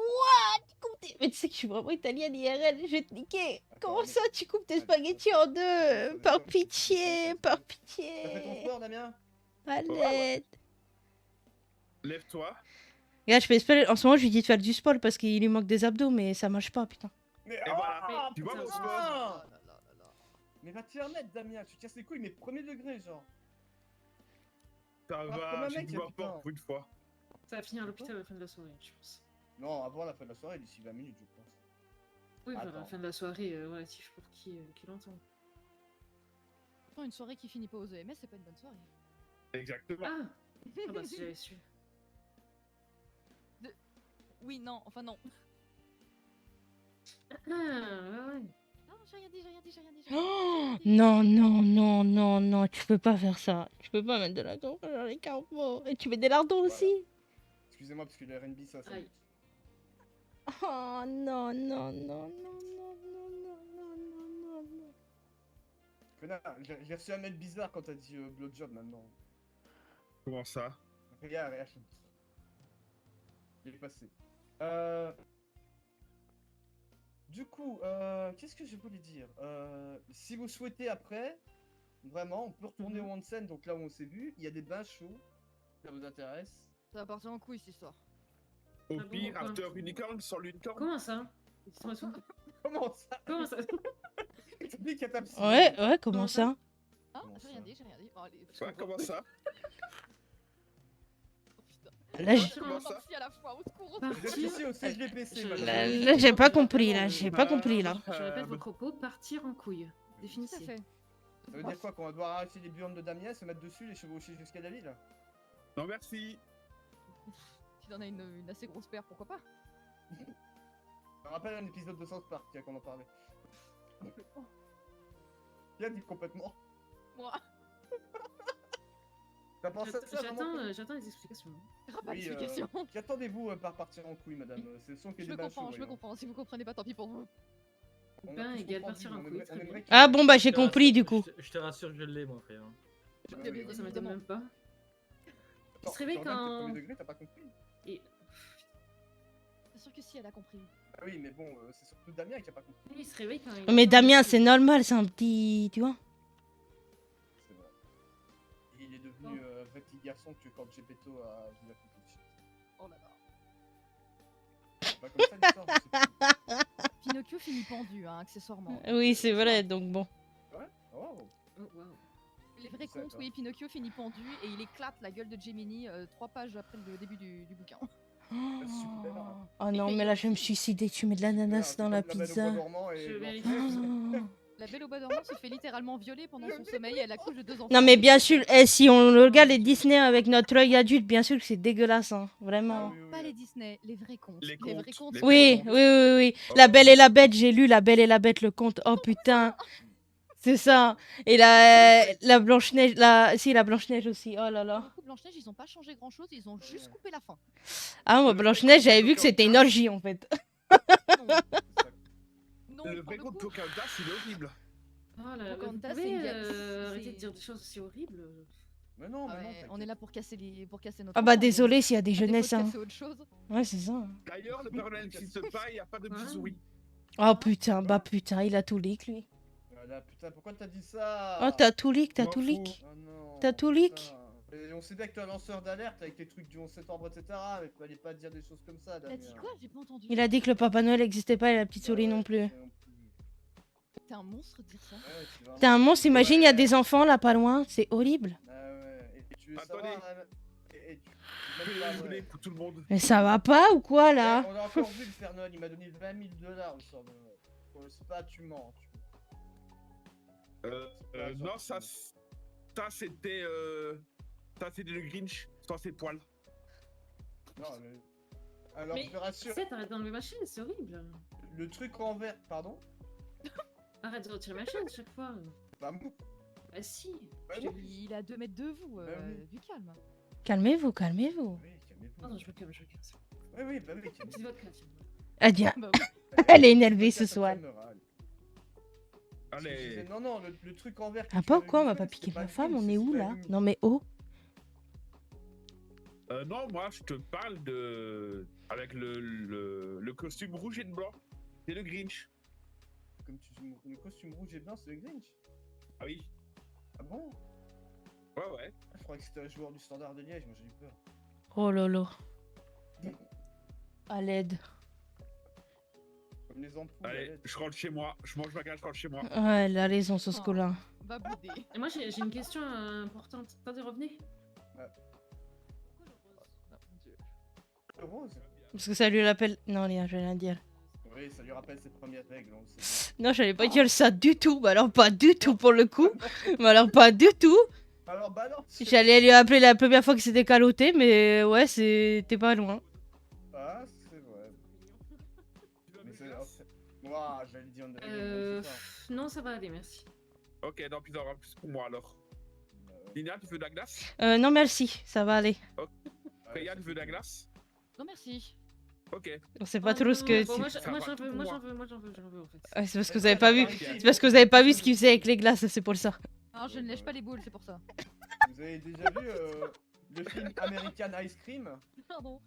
Tu coupes tes... Mais tu sais que je suis vraiment italienne IRL, je vais te niquer. Comment mais- ça, tu coupes tes spaghettis en deux? Par pitié, par T'as fait ton pitié. sport, Damien? À Ouais. l'aide. Lève-toi. Regarde, je fais exprès, en ce moment, je lui dis de faire du sport parce qu'il lui manque des abdos, mais ça marche pas, putain. Mais Et voilà. Tu vois putain, mon sport? Ah là là là là. Mais va t'y remettre, Damien, tu casses les couilles, mais premier degré, genre. Ça comme un va, j'ai mec, du mort putain. pour une fois. Ça va finir à l'hôpital à la fin de la soirée, je pense. Non, avant la fin de la soirée, d'ici 20 minutes, je pense. Oui, voilà, Attends. la fin de la soirée, relatif pour qui l'entend. Pourtant, une soirée qui finit pas aux EMS, c'est pas une bonne soirée. Exactement. Ah. Ah bah si j'avais su. Oui, non, enfin non. Ah, ouais. Non, j'ai rien dit, j'ai rien dit, j'ai rien dit. Oh, non, non, non, non, non, tu peux pas faire ça. Tu peux pas mettre de la tombe dans les carreaux. Et tu mets des lardons Voilà. aussi. Excusez-moi, parce que le RB, ça. Aïe. Oh, non, non, non, non, non, non, non, non, non, non, non. Connard, j'ai reçu un mail bizarre quand t'as dit blowjob maintenant. Comment ça? Regarde, regarde. Il est passé. Du coup, qu'est-ce que je voulais dire? Si vous souhaitez après, vraiment, on peut retourner au onsen, donc là où on s'est vu. Il y a des bains chauds. Ça vous intéresse? Ça va partir en couille cette histoire. Au Ah bon, pire, pourquoi? After Unicorn sans l'unicorn. Comment ça? Dis-moi tout. Comment ça? Comment ça? Explique à ta psy. Ouais, ouais, comment Comment ça? Ah, Comment j'ai rien ça dit, j'ai rien dit. Oh, allez, Ouais, comment ça? oh, putain. Là, Je Comment suis ça? à la fois, au secours, au Vous êtes Partir. ici au CGPC, madame. là, j'ai pas compris, là, j'ai pas compris, là. Je répète vos bah, propos, partir en couille. Tout à Définissez. fait. Ça veut dire quoi? Qu'on va devoir arracher les burnes de Damien, se mettre dessus, les chevaucher jusqu'à la ville? Non, merci. Si t'en as une assez grosse paire, pourquoi pas? Ça me rappelle un épisode de South Park, tiens, qu'on en parlait. Qui a dit complètement? Moi, T'as pensé à ça vraiment? J'attends les explications. il y aura pas Oui, d'explication. Qu'attendez-vous par partir en couille, madame? C'est le son qui est Je me des bains comprends, chauds, je me voyons. comprends. Si vous comprenez pas, tant pis pour vous. On a Bain tous égale compris, partir en on couille, aimerait- très on bien. aimerait qu'il- Ah bon, bah, j'ai Je te compris, rassure- du coup. Je te rassure, je l'ai, mon frère. Je Ouais, bien, ouais, bien Ça m'étonne évidemment. même pas. Attends, se réveille Jordan, t'es quand- premier degré, t'as pas compris? Et Bien sûr que si, elle a compris. Ah oui, mais bon, c'est surtout Damien qui a pas compris. Il se réveille quand il Mais entend Damien, le c'est truc. normal, c'est un petit. Tu vois? C'est vrai. Et il est devenu vrai petit garçon que quand Gepetto a vu la compétition. Oh là là. C'est pas comme ça l'histoire, je sais plus. Pinocchio finit pendu, hein, accessoirement. Oui, c'est vrai, donc bon. Ouais. Oh. Oh, waouh. Les vrais C'est ça, contes, toi. oui, Pinocchio finit pendu et il éclate la gueule de Gemini 3 pages après le début du bouquin. Super. Oh non, mais là, je vais me suicider. Tu mets de l'ananas dans la pizza. Je vérifie. Oh. La Belle au bois dormant se fait littéralement violer pendant son sommeil et elle accouche de 2 enfants. Non, mais bien sûr, si on regarde les Disney avec notre œil adulte, bien sûr que c'est dégueulasse, hein, vraiment. Pas les Disney, les vrais contes. Les vrais contes, contes. les Oui, contes. oui, oui, oui. Oh. La Belle et la Bête, j'ai lu La Belle et la Bête, le conte. Oh putain, c'est ça. Et la Blanche-Neige, la Blanche-Neige aussi. Oh là là. Blanche-Neige, ils ont pas changé grand chose, ils ont juste coupé la fin. Ah, moi, Blanche-Neige, j'avais vu que c'était une orgie en fait. Non, Le pour vrai le conte coup, Pocahontas, il est horrible. Oh là, vous Pocahontas, pouvez c'est une gars- arrêter c'est- de dire des choses aussi horribles. Mais non, Ah mais non. ouais, on t'inquiète. est là pour casser notre. Ah bah enfant, désolé s'il y a des à défaut de jeunesses. Hein. casser autre chose. Ouais, c'est ça. D'ailleurs, le Père Noël n'existe pas, il n'y a pas de petits Ouais. souris. Oh putain, bah putain, il a tout leak lui. Voilà, putain, pourquoi t'as dit ça? Oh, t'as tout leak, t'as M'en tout fous. leak. Oh non. T'as tout leak. putain. Et on sait bien que t'es un lanceur d'alerte avec les trucs du 11 septembre, etc. Mais fallait pas dire des choses comme ça, T'as Damien. dit quoi? J'ai pas entendu. Il a dit que le Papa Noël n'existait pas et la petite Bah souris ouais, non plus. non plus. T'es un monstre de dire ça. Ouais, c'est vraiment- T'es un monstre, imagine, il y a Ouais. des enfants là pas loin, c'est horrible. Ah ouais, et tu veux Attendez. savoir... et tu... Je même vais pas les vrai. brûler pour tout le monde. Mais ça va pas ou quoi là? On a encore vu le Père Noël, il m'a donné 20 000 $ au sort de Noël. C'est pas tu mens. Non, ça c'était le Grinch sans ses poils. Non, mais... Alors, Mais je te rassure, c'est, t'arrêtes d'enlever ma chaîne, c'est horrible. le truc en vert... Pardon? Arrête de retirer ma chaîne chaque fois. Bah, moi... Bah si. Bah Je non. te- Il est à 2 mètres de vous, Bah oui. du calme. Calmez-vous, calmez-vous. Oui, calmez-vous. Pardon, je me calme. Oui, bah oui, calmez-vous. Petite vodka, tiens. Ah bien, Bah oui. elle est énervée Ça ce soir. calmera, allez. Je Allez. disais, non, non, le truc en vert... que Ah tu pas ou avais quoi, on va visuel, pas c'était piquer ma le femme, Grinch, on est c'est où là? Sylvain Non mais oh. Non, moi je te parle de. Avec le costume rouge et blanc. C'est le Grinch. Comme le costume rouge et blanc, c'est le Grinch. Ah oui. Ah bon? Ouais. Ah, je croyais que c'était un joueur du Standard de Liège, moi j'ai eu peur. Oh lolo. À l'aide. Comme les ampoules. à Allez, LED. je rentre chez moi. Je mange ma gage, je rentre chez moi. Ouais, elle a raison sur ce Oh. coup-là. Va bouder. Et moi j'ai une question importante. Attendez, revenez. Le rose? Parce que ça lui rappelle... Non, rien, je vais rien dire. Oui, ça lui rappelle ses premières règles, on le sait. Non, j'allais pas dire ça du tout. Bah alors pas du tout pour le coup. Mais alors pas du tout. Alors balance. J'allais lui appeler la première fois que c'était caloté, mais ouais, c'était pas loin. Ah, c'est vrai. Mais c'est... Ouah, j'allais dire... on devrait- Non, ça va aller, merci. Ok, donc il en aura plus pour moi alors. Lina, tu veux de la glace? Non merci, ça va aller. Freya, tu veux de la glace? Non merci. Ok. On sait pas trop ce que... Bon, moi Ça j'en va veux, tout moi pour j'en veux en fait. Ouais, c'est parce que vous avez pas vu... C'est parce que vous avez pas vu ce qu'il faisait avec les glaces, c'est pour ça. Non, je ne lèche pas les boules, c'est pour ça. Vous avez déjà vu le film American Ice Cream? Pardon.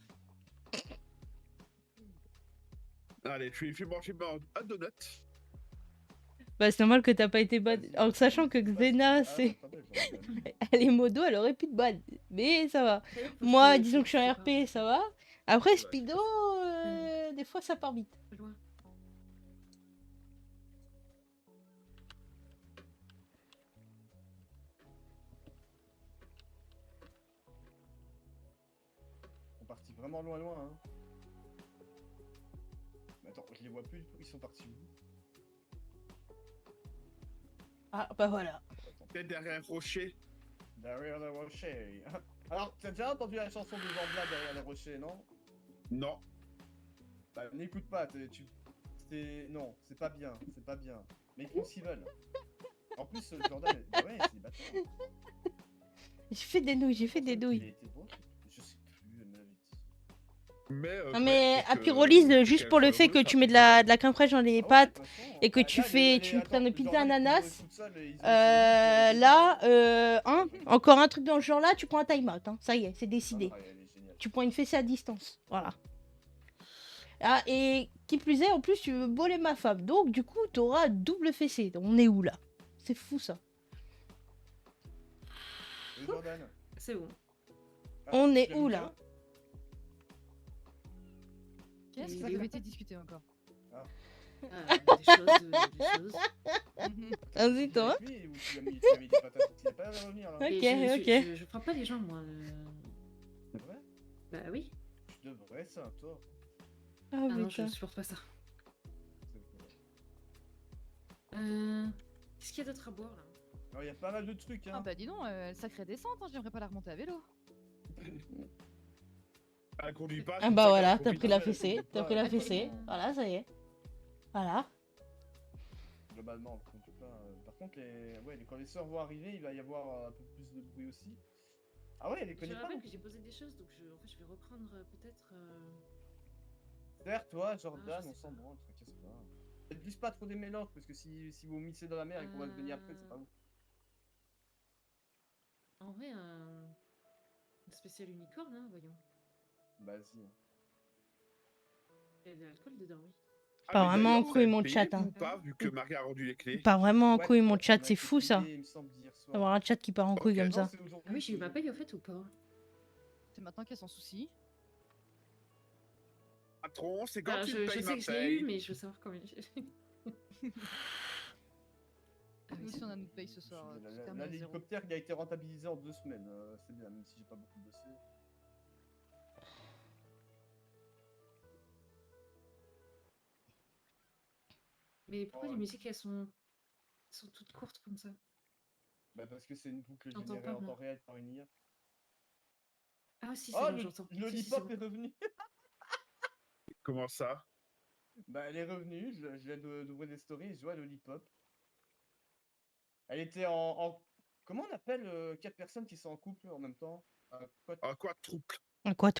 Allez, je vais manger un donut. Bah c'est normal que t'as pas été bad. En sachant que Xena, c'est... Elle est modo, elle aurait plus de bad. Mais ça va. Moi, disons que je suis un RP, ça va. Après, Speedo, des fois ça part vite. Ils sont partis vraiment loin, hein. Mais attends, je les vois plus du tout, ils sont partis où? Ah bah voilà. Peut-être derrière un rocher. Derrière le rocher. Alors, t'as déjà entendu la chanson de Zambla derrière le rocher, non? Non. Bah, n'écoute pas, non, c'est pas bien, Mais ils font ce qu'ils veulent. En plus, Jordan, ouais, c'est bâtard. J'ai fait des nouilles, j'ai fait des Il nouilles. était beau, je sais plus, elle m'avait dit. Mais, Non mais à pyrolyse, juste pour le fait que tu mets de la crème fraîche dans les pâtes et que tu fais, tu prends une pizza ananas, encore un truc dans le genre là, tu prends un time out, hein. Ça y est, c'est décidé. Tu prends une fessée à distance, voilà. Ah, et qui plus est, en plus, tu veux voler ma femme. Donc, du coup, t'auras double fessé. On est où là? C'est fou ça. Et Jordan. C'est bon. Ah, On est tu l'as où mis là? Qu'est-ce Et que les- vous avez été discuté encore? Ah, des choses. Des choses. Vas-y, que toi. avec lui ou tu lui as mis des patates? Il a pas l'air de revenir là. Ouais. Ok, Et ok. je frappe pas les gens, moi. C'est vrai? Bah oui. Tu devrais ça, toi. Ah, Ah non, je putain. supporte pas ça. C'est vrai. Qu'est-ce qu'il y a d'autre à boire là? Alors, il y a pas mal de trucs, hein. Ah bah dis donc, sacrée descente, hein, j'aimerais pas la remonter à vélo. Elle conduit pas. Ah c'est pour bah ça voilà, qu'elle t'as conduit pris pas. la fessée. T'as pris la fessée. Globalement, Voilà, ça y est. Voilà. globalement, on compte pas. Par contre, quand les sœurs vont arriver, il va y avoir un peu plus de bruit aussi. Ah ouais, elle les Je connaît pas. rappelle non que j'ai posé des choses, donc en fait, je vais reprendre peut-être. Certes, toi, Ah, Jordan, je on sais s'en pas. branle, tracasse pas. Faites juste pas trop des mélanges, parce que si vous mixez dans la mer et qu'on va se baigner après, c'est pas ouf. En vrai, un spécial unicorne, hein, voyons. Vas-y. Il y a de l'alcool dedans, oui. Ah, Pas mais vraiment en d'ailleurs, vous couille avez mon payé, chat. Hein. Ou pas, vu que Marie a rendu les clés. Pas vraiment en Ouais, couille mon on chat, a c'est été fou ça. payé, il me semble, hier soir. D'avoir un chat qui part en couille Ok. comme Non, ça. c'est aujourd'hui. Ah oui, j'ai eu ma paye au fait ou pas? C'est maintenant qu'elle s'en soucie. Patron, c'est quand Alors, tu je me payes sais ma que je l'ai eu, paye. mais je veux savoir combien j'ai. Ah Nous oui, aussi on a notre paye ce soir. tout terminé Là, à zéro. l'hélicoptère, il a été rentabilisé en 2 semaines. C'est bien, même si j'ai pas beaucoup bossé. Mais pourquoi Oh, les musiques sont toutes courtes comme ça? Bah, parce que c'est une boucle J'entends générée pas, en moi. temps réel par une IA. Ah si, c'est Oh, bon, j'entends. le Si, si, Lollipop c'est est bon. revenu. Comment ça? Bah, elle est revenue, je viens d'ouvrir des stories, je vois Lollipop. Elle était Comment on appelle 4 personnes qui sont en couple en même temps? Ah, quoi, trouble? Quoi